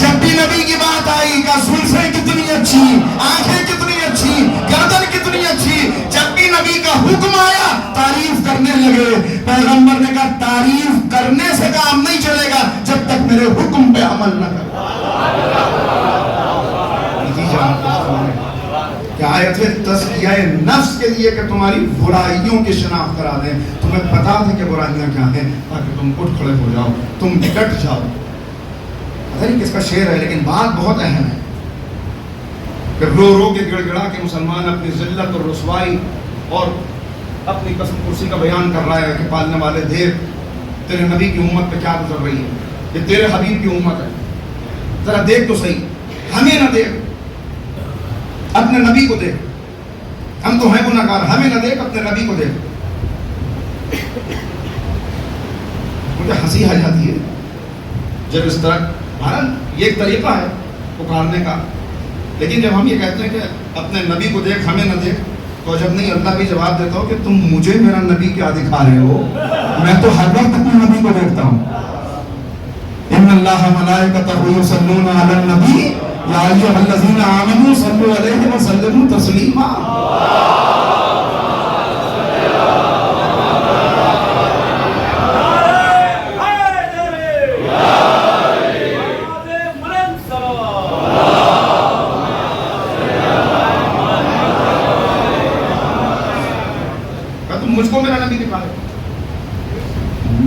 جب بھی نبی کی بات آئی کہ زلفیں کتنی اچھی، آنکھیں کتنی اچھی، گردن کتنی اچھی، جب بھی نبی کا حکم آیا تعریف کرنے لگے۔ پیغمبر نے کہا تعریف کرنے سے کام نہیں چلے گا جب تک میرے حکم پہ عمل نہ کرو۔ کہ آیت تزکیہ نفس کے لیے کہ تمہاری برائیوں کی شناخت کرا دیں، تمہیں پتا تھا کہ برائیاں کیا ہیں، تاکہ تم اٹھ کھڑے ہو جاؤ، تم ڈٹ جاؤ۔ پتہ نہیں کس کا شعر ہے لیکن بات بہت اہم ہے کہ رو رو کے گڑ گڑا کے مسلمان اپنی ذلت اور رسوائی اور اپنی قسم کرسی کا بیان کر رہا ہے کہ پالنے والے دیکھ تیرے نبی کی امت پہ کیا گزر رہی ہے، یہ تیرے حبیب کی امت ہے، ذرا دیکھ تو صحیح، ہمیں نہ دیکھ اپنے نبی کو دیکھ، ہم تو ہیں گناہ گار، ہمیں نہ دیکھ اپنے نبی کو دیکھ۔ مجھے ہنسی آ جاتی ہے جب اس طرح، یہ ایک طریقہ ہے پکارنے کا، لیکن جب ہم یہ کہتے ہیں کہ اپنے نبی کو دیکھ ہمیں نہ دیکھ، تو جب نہیں اللہ بھی جواب دیتا ہو کہ تم مجھے میرا نبی کیا دکھا رہے ہو، میں تو ہر وقت اپنے نبی کو دیکھتا ہوں۔ ان اللہ ملائکتہ یصلون علی النبی یا ایھا الذین آمنوا صلوا علیہ وسلموا تسلیما۔ مجھ کو میرا نبی دکھا دے۔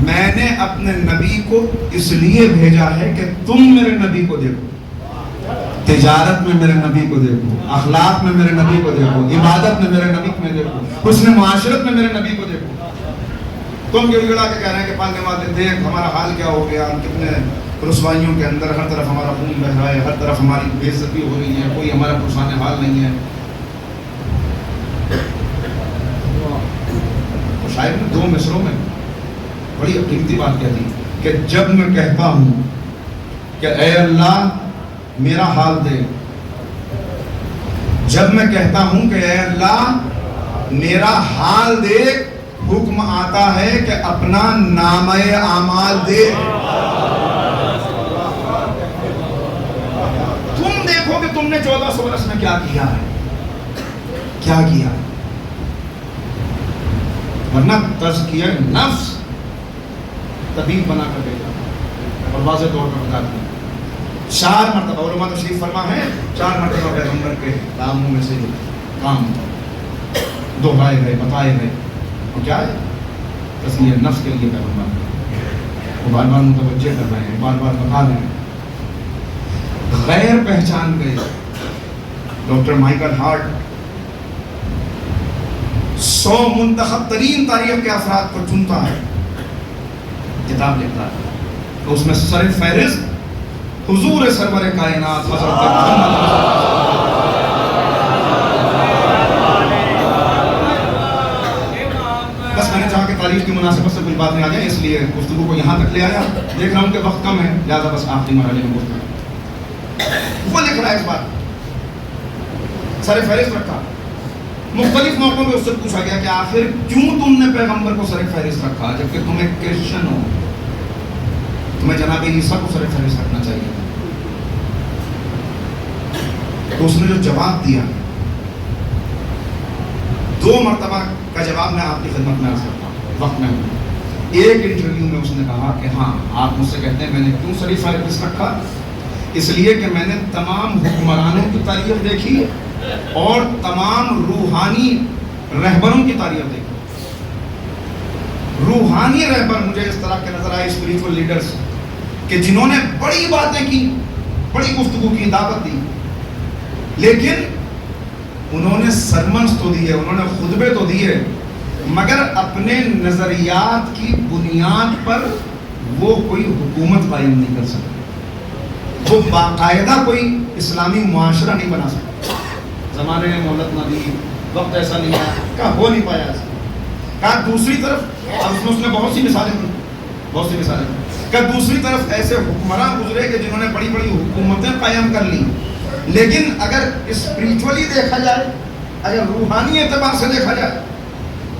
میں نے اپنے نبی کو اس لیے بھیجا ہے کہ تم میرے نبی کو دیکھو، تجارت میں میرے نبی کو دیکھو، اخلاق میں میرے نبی کو دیکھو، عبادت میں میرے نبی کو دیکھو، حسن معاشرت میں میرے نبی کو دیکھو۔ تم گڑ گڑا کے کہہ رہے ہیں کہ پالنے والے دیکھ ہمارا حال کیا ہو گیا، ہم کتنے رسوائیوں کے اندر، ہر طرف ہمارا خون بہ رہا ہے، ہر طرف ہماری بے عزتی ہو رہی ہے، کوئی ہمارا پرسان حال نہیں ہے۔ شاعر نے 2 مصروں میں بڑی قیمتی بات کہتی کہ جب میں کہتا ہوں کہ اے اللہ میرا حال دے، جب میں کہتا ہوں کہ اے اللہ میرا حال دے، حکم آتا ہے کہ اپنا نامہ اعمال دے۔ تم دیکھو کہ تم نے 1400 برس میں کیا کیا ہے، کیا کیا ہے، ورنہ تزکیہ نفس طبیب بنا کر دے گا اور واضح طور پر بتا دیں 4 مرتبہ علماء تشریف فرما ہے، 4 مرتبہ پیغمبر کے کاموں میں سے جو کام دہرائے گئے، بتائے گئے، وہ کیا ہے؟ تزکیہ نفس کے لیے پیغمبر وہ بار بار متوجہ کر رہے ہیں، بار بار بتا رہے ہیں۔ غیر پہچان گئے ڈاکٹر مائیکل ہارٹ 100 منتخب ترین تاریخ کے افراد کو چنتا ہے، کتاب لکھتا ہے، تو اس میں سر فہرست حضور سرور کائنات حضرت محمد۔ بس میں نے چاہا کہ تاریخ کی مناسبت سے کچھ بات نہیں آ جائے، اس لیے گفتگو کو یہاں تک لے آیا۔ دیکھ رہا ہوں کہ وقت کم ہے، لہٰذا بس آخری مرحلے میں گفتگو وہ لکھ رہا ہے، اس بات سر فہرست رکھا۔ مختلف موقعوں میں اس سے پوچھا گیا کہ آخر کیوں تم نے پیغمبر کو سر فہرست رکھا جبکہ تم ایک کرسچن ہو، تمہیں جناب عیسیٰ کو سر فہرست رکھنا چاہیے۔ تو اس نے جو جواب دیا، 2 مرتبہ کا جواب میں آپ کی خدمت میں عرض کرتا ہوں وقت میں ہوں۔ ایک انٹرویو میں اس نے کہا کہ ہاں آپ مجھ سے کہتے ہیں میں نے کیوں سر فہرست رکھا، اس لیے کہ میں نے تمام حکمرانوں کی تاریخ دیکھی اور تمام روحانی رہبروں کی تاریخ دیکھو، روحانی رہبر مجھے اس طرح کے نظر آئے، اسپریچول لیڈرز کہ جنہوں نے بڑی باتیں کی، بڑی گفتگو کی، دعوت دی، لیکن انہوں نے سرمنز تو دیے، انہوں نے خطبے تو دیے، مگر اپنے نظریات کی بنیاد پر وہ کوئی حکومت قائم نہیں کر سکتے، وہ باقاعدہ کوئی اسلامی معاشرہ نہیں بنا سکتے۔ زمانے نے مہلت نہ دی، وقت ایسا نہیں آیا، کہا ہو نہیں پایا ایسا۔ کہا دوسری طرف، اس نے بہت سی مثالیں دی، بہت سی مثالیں دی، کہ دوسری طرف ایسے حکمراں گزرے کہ جنہوں نے بڑی بڑی حکومتیں قائم کر لی، لیکن اگر اسپریچولی دیکھا جائے، اگر روحانی اعتبار سے دیکھا جائے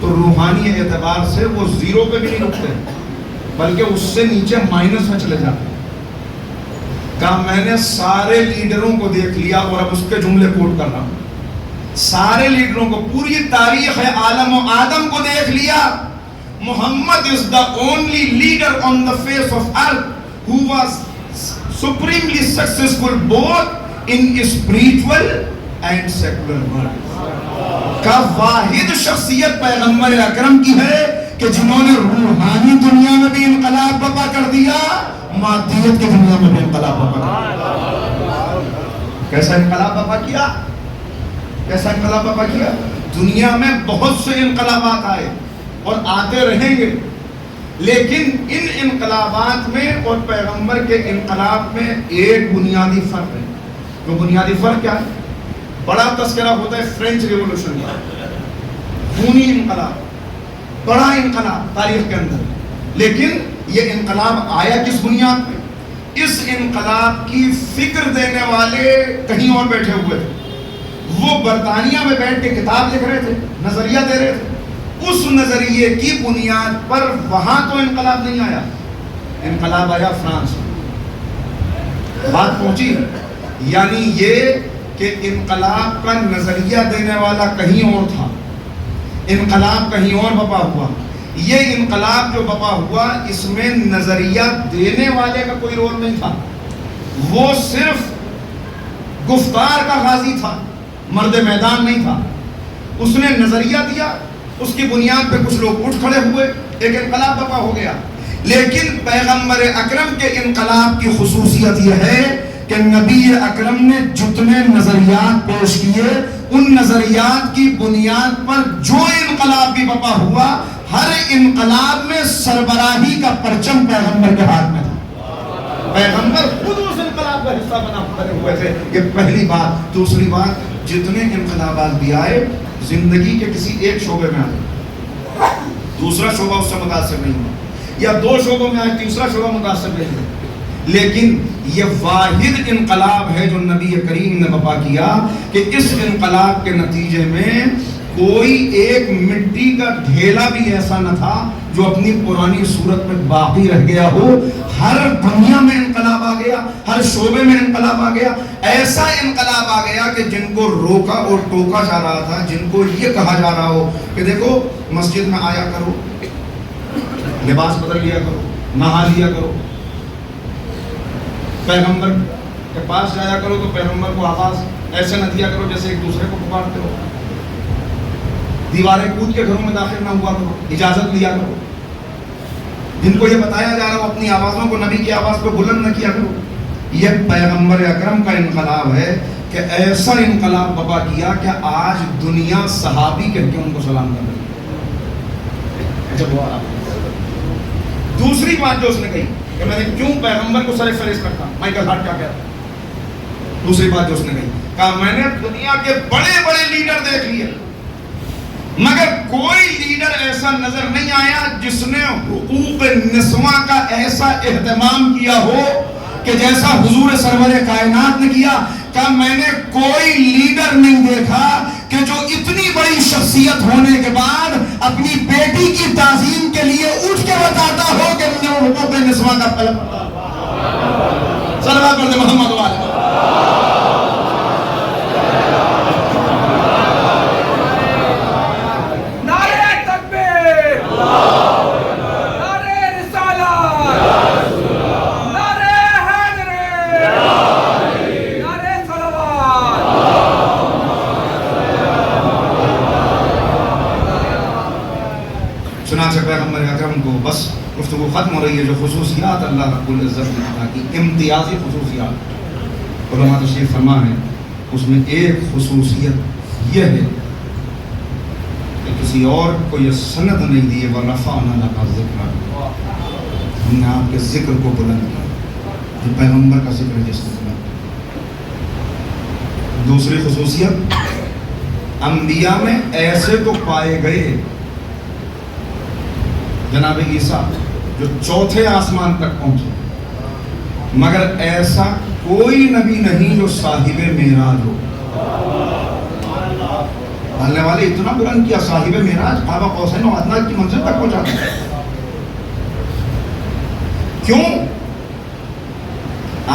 تو روحانی اعتبار سے وہ زیرو پہ بھی نہیں رکتے، بلکہ اس سے نیچے مائنس میں چلے جاتے۔ کہا میں نے سارے لیڈروں کو دیکھ لیا، اور اب اس کے جملے کوٹ کر رہا ہوں، سارے لیڈروں کو، پوری تاریخ عالم و آدم کو دیکھ لیا، محمد is the only leader on the face of earth who was supremely successful both in spiritual and secular world۔ کا واحد شخصیت پیغمبر اکرم کی ہے کہ جنہوں نے روحانی دنیا میں بھی انقلاب برپا کر دیا، مادیت کی دنیا میں بھی انقلاب برپا کر دیا۔ کیسا انقلاب برپا کیا؟ کیسا انقلاب برپا کیا؟ دنیا میں بہت سے انقلابات آئے اور آتے رہیں گے، لیکن ان انقلابات میں اور پیغمبر کے انقلاب میں ایک بنیادی فرق ہے۔ وہ بنیادی فرق کیا ہے؟ بڑا تذکرہ ہوتا ہے فرینچ ریولوشن کا، خونی انقلاب، بڑا انقلاب تاریخ کے اندر، لیکن یہ انقلاب آیا کس بنیاد پہ؟ اس انقلاب کی فکر دینے والے کہیں اور بیٹھے ہوئے تھے، وہ برطانیہ میں بیٹھ کے کتاب لکھ رہے تھے، نظریہ دے رہے تھے، اس نظریے کی بنیاد پر وہاں تو انقلاب نہیں آیا، انقلاب آیا فرانس میں۔ بات پہنچی، یعنی یہ کہ انقلاب کا نظریہ دینے والا کہیں اور تھا، انقلاب کہیں اور بپا ہوا۔ یہ انقلاب جو بپا ہوا، اس میں نظریہ دینے والے کا کوئی رول نہیں تھا، وہ صرف گفتار کا غازی تھا، مرد میدان نہیں تھا۔ اس نے نظریہ دیا، اس کی بنیاد پہ کچھ لوگ اٹھ کھڑے ہوئے، ایک انقلاب برپا ہو گیا۔ لیکن پیغمبر اکرم کے انقلاب کی خصوصیت یہ ہے کہ نبی اکرم نے جتنے نظریات پیش کیے، ان نظریات کی بنیاد پر جو انقلاب بھی برپا ہوا، ہر انقلاب میں سربراہی کا پرچم پیغمبر کے ہاتھ میں تھا۔ پیغمبر خود اس انقلاب کا حصہ بنے ہوئے تھے، یہ پہلی بات۔ دوسری بات، جتنے انقلابات بھی آئے، زندگی کے کسی ایک شعبے میں آئے، دوسرا شعبہ اس سے متاثر نہیں ہوا، یا دو شعبوں میں آئے، تیسرا شعبہ متاثر نہیں ہوا، لیکن یہ واحد انقلاب ہے جو نبی کریم نے برپا کیا کہ اس انقلاب کے نتیجے میں کوئی ایک مٹی کا ڈھیلا بھی ایسا نہ تھا جو اپنی پرانی صورت میں باقی رہ گیا ہو۔ ہر دنیا میں انقلاب آ گیا، ہر شعبے میں انقلاب آ گیا، ایسا انقلاب آ گیا کہ جن کو روکا اور ٹوکا جا رہا تھا، جن کو یہ کہا جا رہا ہو کہ دیکھو مسجد میں آیا کرو، لباس بدل لیا کرو، نہا لیا کرو، پیغمبر کے پاس جایا کرو تو پیغمبر کو آواز ایسے نہ دیا کرو جیسے ایک دوسرے کو پکارتے ہو، دیواریں کود کے گھروں میں داخل نہ ہوا کرو، اجازت لیا کرو، جن کو یہ بتایا جا رہا ہو اپنی آوازوں کو نبی کی آواز پہ بلند نہ کیا کرو۔ یہ پیغمبر اکرم کا انقلاب ہے کہ ایسا انقلاب برپا کیا کہ آج دنیا صحابی کہہ کے ان کو سلام کر رہی ہے۔ دوسری بات جو اس نے کہی کہ میں نے کیوں پیغمبر کو سر فہرست کرتا، مائیکل ہارٹ کیا کہتا، دوسری بات جو اس نے کہی، کہا میں نے دنیا کے بڑے بڑے لیڈر دیکھ لیے، مگر کوئی لیڈر ایسا نظر نہیں آیا جس نے حقوق نسواں کا ایسا اہتمام کیا ہو کہ جیسا حضور سرور کائنات نے کیا۔ کہا میں نے کوئی لیڈر نہیں دیکھا کہ جو اتنی بڑی شخصیت ہونے کے بعد اپنی بیٹی کی تعظیم کے لیے اٹھ کے بتاتا ہو کہ میں نے حقوق نسواں کا پہلے صلوات پڑھتے محمد والے۔ چنانچہ پیغمبر اکرم کو بس گفتگو ختم ہو رہی ہے، جو خصوصیات اللہ رب العزت نے عطا کی، امتیازی خصوصیات علماء تشریف فرما ہے، اس میں ایک خصوصیت یہ ہے کہ کسی اور کو یہ سند نہیں دی، وَرَفَعْنَا لَكَ ذِكْرَكَ، ہم نے آپ کے ذکر کو بلند کیا، جو پیغمبر کا ذکر ہے جس نے بلند کیا۔ دوسری خصوصیت، انبیاء میں ایسے تو پائے گئے جناب عیسیٰ جو چوتھے آسمان تک پہنچے، مگر ایسا کوئی نبی نہیں جو صاحب معراج ہو۔ اللہ والے اتنا بلند کیا، صاحب معراج قاب قوسین و ادنیٰ کی منزل تک پہنچا دیا۔ کیوں؟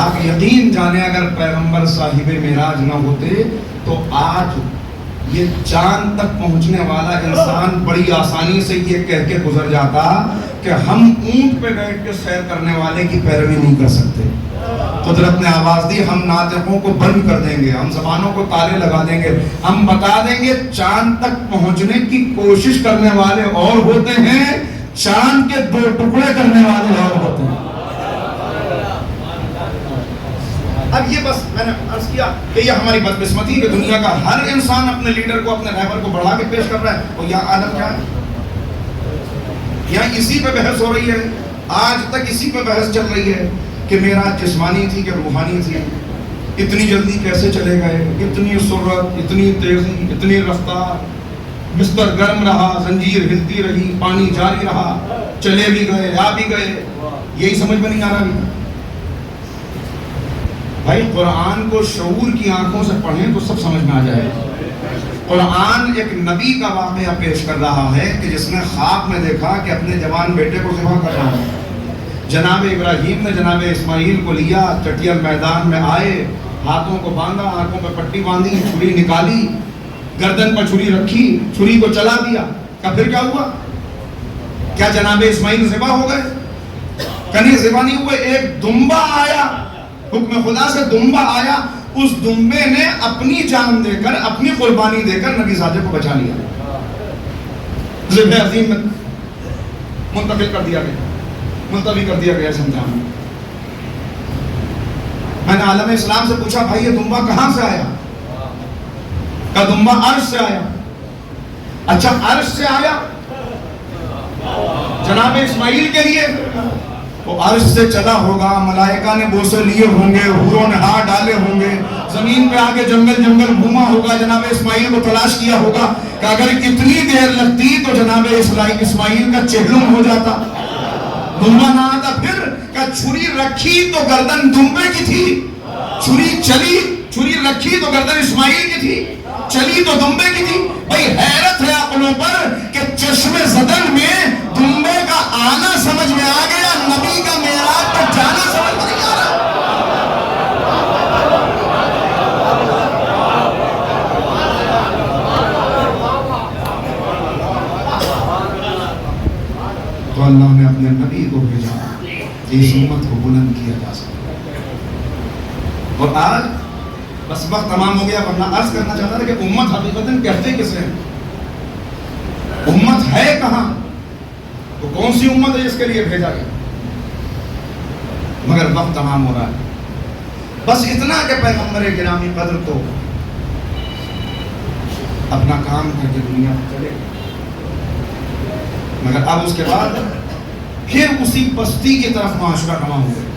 آپ یقین جانیں اگر پیغمبر صاحب معراج نہ ہوتے تو آج یہ چاند تک پہنچنے والا انسان بڑی آسانی سے یہ کہہ کے گزر جاتا کہ ہم اونٹ پہ بیٹھ کے سیر کرنے والے کی پیروی نہیں کر سکتے۔ قدرت نے آواز دی، ہم ناطقوں کو بند کر دیں گے، ہم زبانوں کو تالے لگا دیں گے، ہم بتا دیں گے چاند تک پہنچنے کی کوشش کرنے والے اور ہوتے ہیں، چاند کے 2 ٹکڑے کرنے والے اور ہوتے ہیں۔ اب یہ بس میں نے عرض کیا کہ یہ ہماری بدقسمتی ہے کہ دنیا کا ہر انسان اپنے لیڈر کو، اپنے رہبر کو بڑھا کے پیش کر رہا ہے، اور یہاں عالم کیا ہے؟ یہاں اسی پہ بحث ہو رہی ہے، آج تک اسی پہ بحث چل رہی ہے کہ معراج جسمانی تھی کہ روحانی تھی، اتنی جلدی کیسے چلے گئے، اتنی سرعت، اتنی تیزی، اتنی رفتار، بستر گرم رہا، زنجیر ہلتی رہی، پانی جاری رہا، چلے بھی گئے، آ بھی گئے، یہی سمجھ میں نہیں آ رہا بھی۔ بھائی قرآن کو شعور کی آنکھوں سے پڑھیں تو سب سمجھ میں آ جائے۔ قرآن ایک نبی کا واقعہ پیش کر رہا ہے کہ جس نے خواب میں دیکھا کہ اپنے جوان بیٹے کو ذبح کر رہا ہے۔ جناب ابراہیم نے جناب اسماعیل کو لیا، چٹیل میدان میں آئے، ہاتھوں کو باندھا، آنکھوں پہ پٹی باندھی، چھری نکالی، گردن پر چھری رکھی، چھری کو چلا دیا۔ کہ پھر کیا ہوا؟ کیا جناب اسماعیل ذبح ہو گئے؟ کنی ذبح نہیں ہوئے، ایک دمبا آیا، حکم خدا سے دمبا آیا، اس دمبے نے اپنی جان دے کر، اپنی قربانی دے کر نبی زادے کو بچا لیا، ذبح عظیم میں منتقل کر دیا گیا، ملتوی کر دیا گیا سمجھانا۔ میں نے عالم اسلام سے پوچھا بھائی یہ دمبا کہاں سے آیا؟ کہ دمبا عرش سے آیا۔ اچھا عرش سے آیا جناب اسماعیل کے لیے، وہ عرش سے چلا ہوگا، ملائکہ نے بوسے لیے ہوں گے، حوروں نے ہاتھ ڈالے ہوں گے، زمین پہ آگے جنگل جنگل گھوما ہوگا، جناب اسماعیل کو تلاش کیا ہوگا کہ اگر اتنی دیر لگتی تو جناب اسماعیل کا چہلم ہو جاتا، دمبا نہ آتا۔ پھر کہ چھری رکھی تو گردن دمبے کی تھی، چھری چلی، چھری رکھی تو گردن اسماعیل کی تھی، چلی تو دمبے کی تھی۔ بھائی حیرت ہے عقلوں پر کہ چشم زدن میں دمبے کا آنا سمجھ میں آ گیا، نبی کا معراج پر جانا سمجھ میں نہیں آ رہا۔ تو اللہ نے اپنے نبی کو بھیجا کہ اس امت کو بلند کیا جا سکے۔ اور آج بس وقت تمام ہو گیا، ورنہ عرض کرنا چاہتا تھا کہ امت حقیقتاً کہتے کسے ہیں؟ امت ہے کہاں؟ تو کون سی امت ہے جس کے لیے بھیجا گیا؟ مگر وقت تمام ہو رہا ہے۔ بس اتنا کہ پیغمبر گرامی قدر تو اپنا کام کر کے دنیا میں چلے، مگر اب اس کے بعد پھر اسی بستی کی طرف معاشرہ رواں ہو گئے،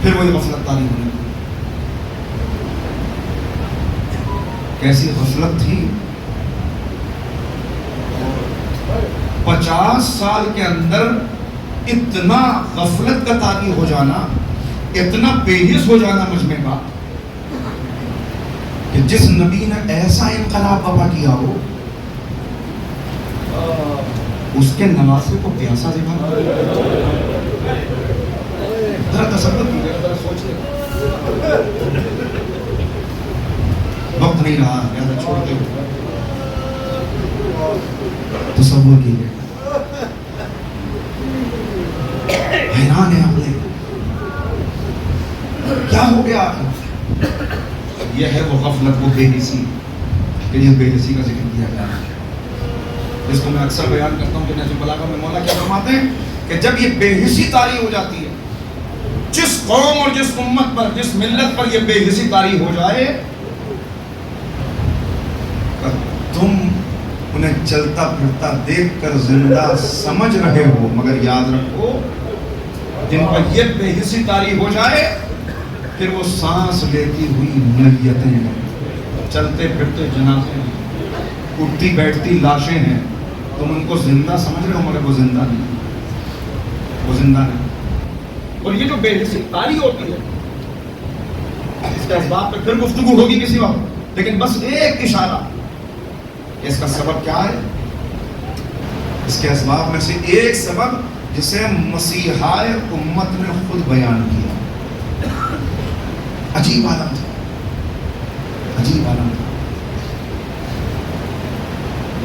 پھر وہی غفلت تاری ہونے لگی۔ کیسی غفلت تھی؟ 50 سال کے اندر اتنا غفلت کا طاری ہو جانا، اتنا بے حس ہو جانا مجمع کا کہ جس نبی نے ایسا انقلاب برپا کیا ہو اس کے نواسے کو پیاسا ذبح۔ ذرا تصور کیجیے، ذرا سوچیے، وقت نہیں رہا زیادہ چھوڑتے ہوئے، تصور کیجیے، حیران ہے آپ نے کیا ہو گیا؟ یہ ہے وہ غفلت، وہ بے حسی کہ جس بے حسی کا ذکر کیا گیا ہے۔ جس کو میں اکثر بیان کرتا ہوں کہ نہج البلاغہ میں مولا کیا فرماتے ہیں کہ جب یہ بے حسی طاری ہو جاتی ہے، جس قوم اور جس امت پر، جس ملت پر یہ بے حسی طاری ہو جائے، تم انہیں چلتا پھرتا دیکھ کر زندہ سمجھ رہے ہو، مگر یاد رکھو جن پر یہ بے حسی طاری ہو جائے پھر وہ سانس لیتی ہوئی میتیں، چلتے پھرتے جنازے ہیں، اٹھتی بیٹھتی لاشیں ہیں، تم ان کو زندہ سمجھ رہے ہو مگر وہ زندہ نہیں، وہ زندہ نہیں۔ اور یہ جو بے حسی طاری ہوتی ہے اس کے اسباب پہ پھر گفتگو ہوگی کسی وقت، لیکن بس ایک اشارہ کہ اس کا سبب کیا ہے۔ اس کے اسباب میں سے ایک سبب جسے مسیحائے امت نے خود بیان کیا، عجیب عالم تھا، عجیب عالم تھا۔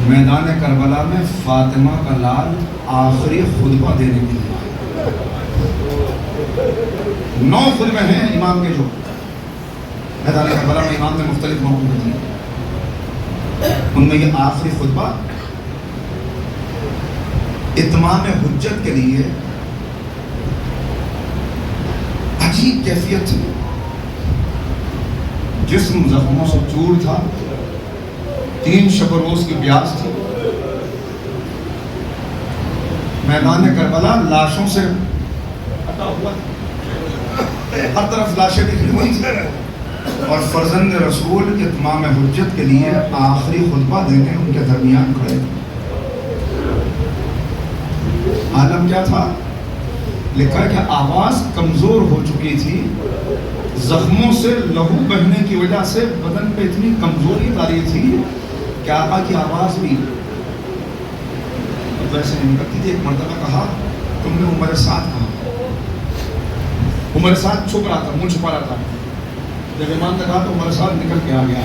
میدان کربلا میں فاطمہ کا لال آخری خطبہ دینے کے لیے آئے۔ 9 خطبے ہیں امام کے جو میدان کربلا میں امام نے مختلف موقعوں پہ دیے، ان میں یہ آخری خطبہ اتمام حجت کے لیے عجیب کیفیت تھی، جسم زخموں سے چور تھا، 3 شب و روز کی پیاس تھی، میدان کربلا لاشوں سے ڈھکا ہوا تھا، ہر طرف لاشیں بکھری ہوئی تھی، اور فرزند رسول اتمام حجت کے لیے آخری خطبہ دینے ان کے درمیان کھڑے تھے۔ عالم کیا تھا؟ لکھا ہے کہ آواز کمزور ہو چکی تھی، زخموں سے لہو بہنے کی وجہ سے بدن پہ اتنی کمزوری طاری تھی کہ آقا کی آواز بھی ویسے نہیں کرتی تھی۔ ایک مرتبہ کہا تم نے عمر سعد کہا، عمر سعد چھپ رہا تھا، منہ چھپا رہا تھا، جب امام نے کہا تو عمر سعد نکل کے آ گیا،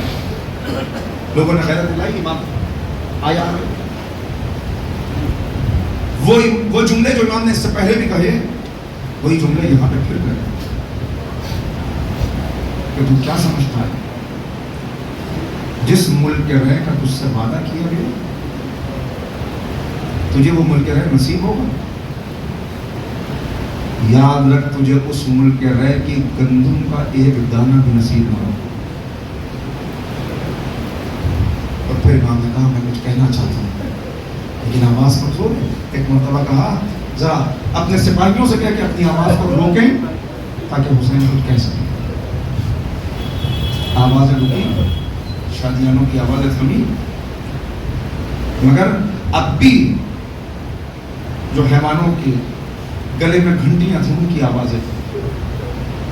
لوگوں نے خیرت دلائی، امام آیا۔ وہ جملے جو امام نے اس سے پہلے بھی کہے وہی جملے یہاں پہ پھر کہے کہ تو کیا سمجھتا ہے جس ملک کے رہ کا تجھ سے وعدہ کیا گیا تجھے وہ ملک رہ نصیب ہوگا؟ یاد رکھ تجھے اس ملک کے رہ کی گندم کا ایک دانہ بھی نصیب نہ ہوگا۔ اور پھر امام نے کہا میں کچھ کہنا چاہتا ہوں لیکن آواز کمزور ہے۔ ایک مرتبہ کہا ذرا اپنے سپاہیوں سے کہہ کے اپنی آواز کو روکیں تاکہ حسین کچھ کہہ سکیں۔ آوازیں رکی، شادیانوں کی آوازیں تھمی، مگر اب بھی جو حیوانوں کے گلے میں گھنٹیاں تھیں ان کی آوازیں تھیں۔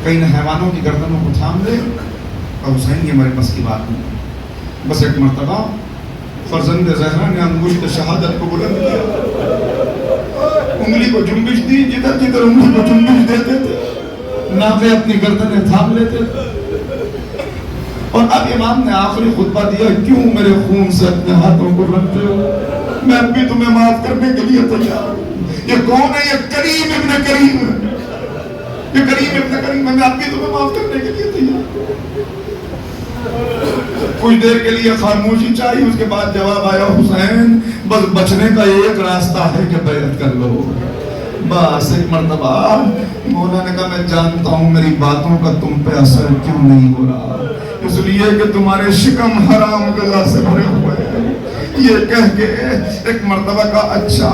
کئی نے حیوانوں کی گردنوں کو تھام لے اور حسین یہ ہمارے بس کی بات نہیں۔ بس ایک مرتبہ فرزند زہرا نے انگشت شہادت کو بلند کیا، انگلی کو جنبش دی، جدھر جدھر انگلی کو جنبش دیتے تھے ناقے اپنی گردنیں تھام لیتے تھے۔ اور اب امام نے آخری خطبہ دیا، کیوں میرے خون سے اپنے ہاتھوں کو رنگتے ہو؟ میں اب بھی تمہیں معاف کرنے کے لیے تیار ہوں۔ یہ کون ہے؟ یہ کریم ابن کریم ہے، یہ کریم ابن کریم ہے، میں اب بھی تمہیں معاف کرنے کے لیے تیار ہوں۔ کچھ دیر کے لیے خاموشی چاہیے، اس کے بعد جواب آیا، حسین بس بچنے کا ایک راستہ ہے کہ بیعت کر لو۔ بس ایک مرتبہ مولا نے کہا میں جانتا ہوں میری باتوں کا تم پہ اثر کیوں نہیں ہو رہا، اس لیے کہ تمہارے شکم حرام غذا سے بھرے ہوئے ہیں۔ یہ کہہ کے ایک مرتبہ کا اچھا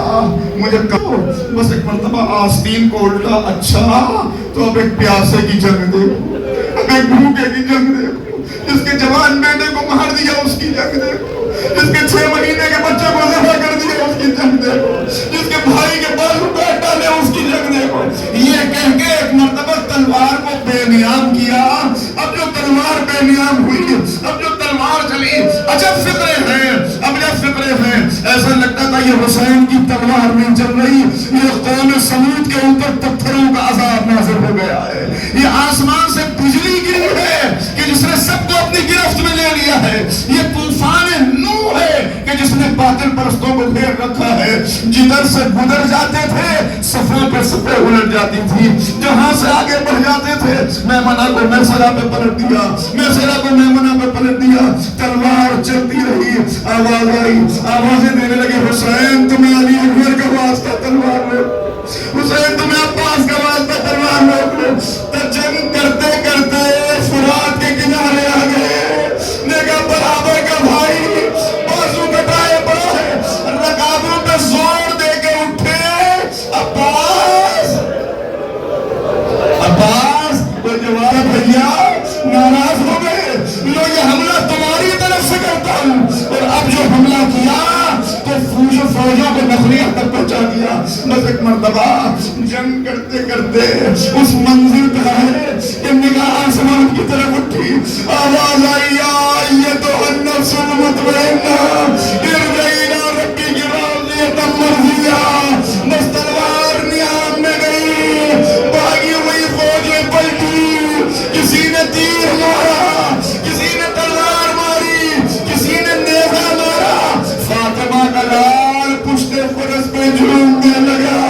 مجھے کہو، بس ایک مرتبہ آستین کو الٹا، اچھا تو اب ایک پیاسے کی جنگ دیکھو، اب ایک بھوکے کی جنگ دیکھو، جس کے جوان بیٹے کو مار دیا اس کی جنگ دیکھو، جس کے 6 مہینے کے بچے کو ذبح کر دیا اس کی جنگ دیکھو، جس کے بھائی کے بال کاٹ ڈالے اس کی جنگ دیکھو۔ یہ کہہ کے ایک مرتبہ تلوار کو بے نیام کیا۔ اب جو تلوار بے نیام ہوئی، اب جو تلوار چلی، عجب فقرے ہیں، اب جب فقرے ہیں، ایسا لگتا تھا یہ حسین کی تلوار نہیں چل رہی، یہ قوم سمود کے اوپر پتھروں کا عذاب نازل ہو گیا ہے، یہ آسمان سے بجلی گری ہے کہ جس نے سب کو اپنی گرفت میں لے لیا ہے، یہ طوفان نوح ہے کہ جس نے باطل پرستوں کو گھیر رکھا ہے، جدھر سے گزر جاتے تھے صفوں پہ صفیں الٹ جاتی تھی، جہاں سے آگے بڑھ جاتے تھے میمنہ کو میسرہ پہ پلٹ دیا، میسرہ کو میمنہ پہ پلٹ دیا، تلوار چلتی رہی، آواز آئی، آوازیں دینے لگے حسین تمہیں علی اکبر کا واسطہ تلوار روک، حسین تمہیں عباس کا واسطہ تلوار روک لو۔ تو جنگ کرتے کرتے فرات کے کنارے آ گئے، دیکھا برابر کا بھائی بازو کٹائے پڑا ہے، رکابوں پہ زور دے کے اٹھے، عباس عباس کوئی جواب بھیا ناراض ہو گئے، لو یہ حملہ تمہاری طرف سے کرتا ہوں، اور اب جو حملہ کیا تو فوجوں کو نخریہ تک پہنچا دیا۔ بس ایک مرتبہ جنگ کرتے کرتے اس منزل پہ آئے کہ نگاہ آسمان کی طرف اٹھی، آواز آئی ایتھا النفس المطمئنہ ارجعی الی ربک راضیۃ مرضیہ۔ بس تلوار نیام میں گئی، بھاگی ہوئی فوجیں پلٹی، کسی نے تیر مارا، کسی نے تلوار ماری، کسی نے نیزہ مارا، فاطمہ کا لال پشت فرس پہ جھومنے لگا۔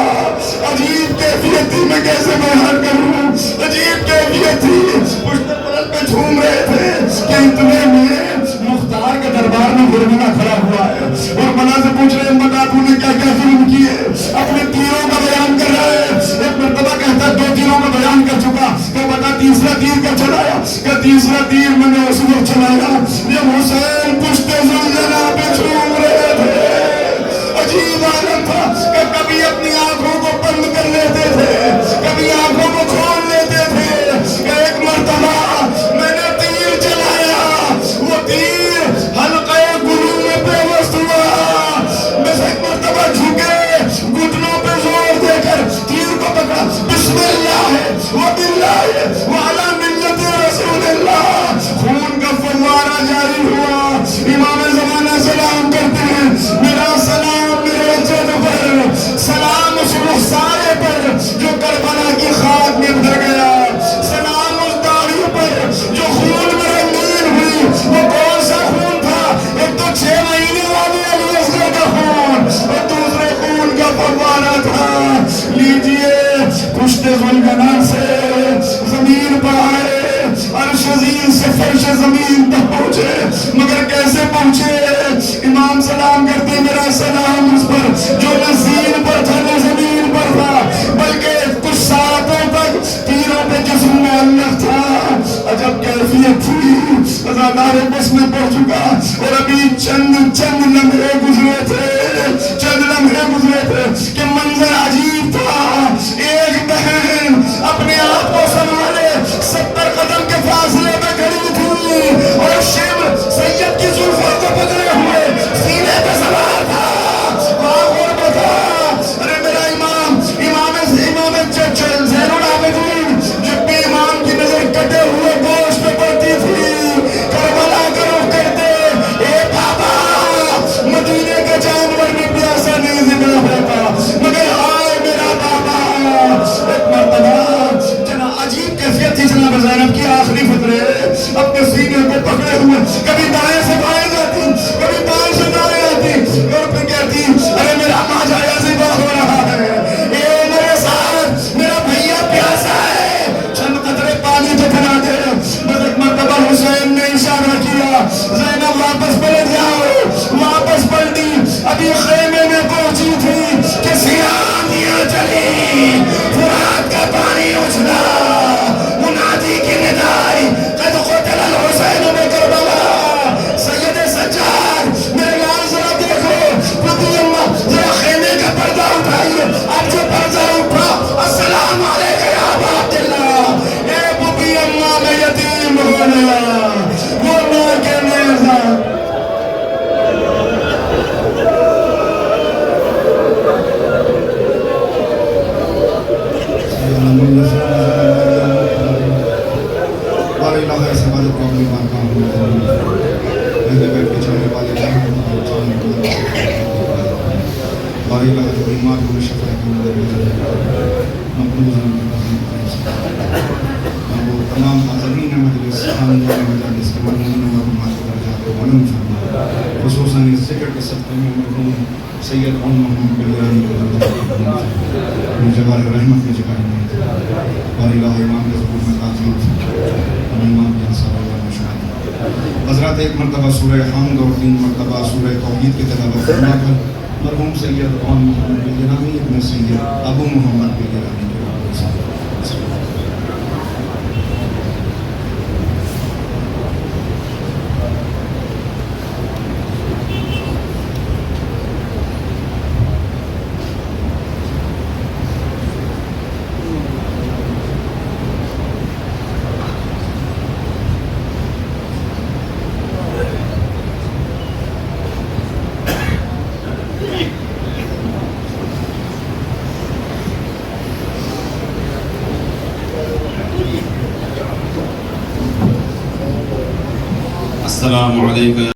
عجیب کیفیت تھی، میں کیسے بیان کروں، عجیب کیفیت تھی، پشت فرس پہ جھوم رہے تھے کہ اتنے میں مختار کے دربار میں غرمانہ کھڑا ہوا ہے، اور بنا سے پوچھ رہے ہیں بتا تو نے کیا کیا ظلم کیے، اپنے تیروں کا بیان کر رہا ہے۔ ایک مرتبہ کہتا ہے 2 تیروں کا بیان کر چکا، کہ بتا تیسرا تیر کیا چلایا، کہ تیسرا تیر میں نے اس وقت چلایا جب حسین پشت زلزلہ پہ جھوم رہے تھے۔ عجیب عالم تھا کہ کبھی اپنی آنکھوں کو بند کر لیتے تھے، کبھی آنکھوں کو کھول لیتے تھے، کہ ایک مرتبہ میں نے تیر چلایا، وہ تیر حلقہ گلو میں پیوست ہوا، بس ایک مرتبہ جھکے، گھٹنوں پہ زور دے کر تیر کو پکڑا، بسم اللہ ہے وباللہ وعلی ملت رسول اللہ، خون کا فوارہ جاری ہوا۔ امام زمانہ سلام کرتے ہیں، میرا سلام میرے جد پر، سلام اس رخسارے پر جو کربلا کی خاک میں بھر گیا، سلام اس داڑھی پر جو خون میں رنگین ہوئی۔ وہ کون سا خون تھا؟ ایک تو 6 مہینے والے علی اصغر کا خون، اور دوسرے خون کا فوارہ تھا۔ لیجئے پشت ذوالجلال سے زمین پر آئے، عرش عظیم سے فرش زمین تک پہنچے، مگر کیسے پہنچے؟ امام سلام کرتے میرا سلام اس پر جو نہ زین پر تھا نہ زمین پر تھا، بلکہ کچھ ساعتوں تک تیروں پہ جسم معلق تھا۔ عجب کیفیت تھی، ازادار بس میں پڑھ چکا، اور ابھی چند لمحے گزرے تھے کہ منظر عجیب تھا۔ ایک بہن اپنے آپ کو سنبھالے 70 قدم کے فاصلے پہ کھڑی تھی، اور شبر سید کی زلفوں کو پکڑے ہوئے سینے پہ سوار تھا۔ وہاں غربت تھا، ارے میرا امام زین العابدین، جب بھی امام کی نظر کٹے ہوئے گوشت پہ پڑتی تھی، کربلا کا رخ کرتے، اے بابا مدینے کے جانور میں پیاسا نہیں زندہ ہوتا، مگر آئے میرا بابا۔ ایک مرتبہ جناب عجیب کیفیت تھی جناب زینب کی، آخری فطرے اپنے سینے کو پکڑے ہوئے، کبھی دائیں سے بائیں جاتی، کبھی بائیں سے دائیں آتی، اور پھر کہتی ارے میرا ماجا ذبح ہو رہا ہے، اے میرے ساتھ میرا بھیا پیاسا ہے، چند قطرے پانی تو پلا دے۔ بس ایک مرتبہ حسین نے اشارہ کیا، زینب واپس پلٹ جاؤ، واپس پلٹی، ابھی خیمے میں پہنچی تھی کہ سیاہیاں چلی، فرات کا پانی اچھلا، منادی کی ندائی، قد قتل الحسین بکربلا، سید سجاد میرے لال ذرا دیکھو، پتی اماں ذرا خیمے کا پردہ اٹھائیے، اب جو پردہ اٹھا، السلام علیکہ یا ابا عبداللہ، اے پتی اماں میں یتیم ہونا، وہ ماں کے نیزہ۔ تمام حاضرین مجلس خصوصاً اس ذکر کے صدقے میں مرحوم سید اون محمد بلیانی جوار رحمت میں جگہ اور الہ امام کے ظہور میں قاضی امام کے انصار اللہ مشاہد حضرات ایک مرتبہ سورہ حمد اور 3 مرتبہ سورہ توحید کی تلاوت فرما کر مرحوم سید اون محمد بلیانی ابن سید ابو محمد بلیانی کے السلام علیکم.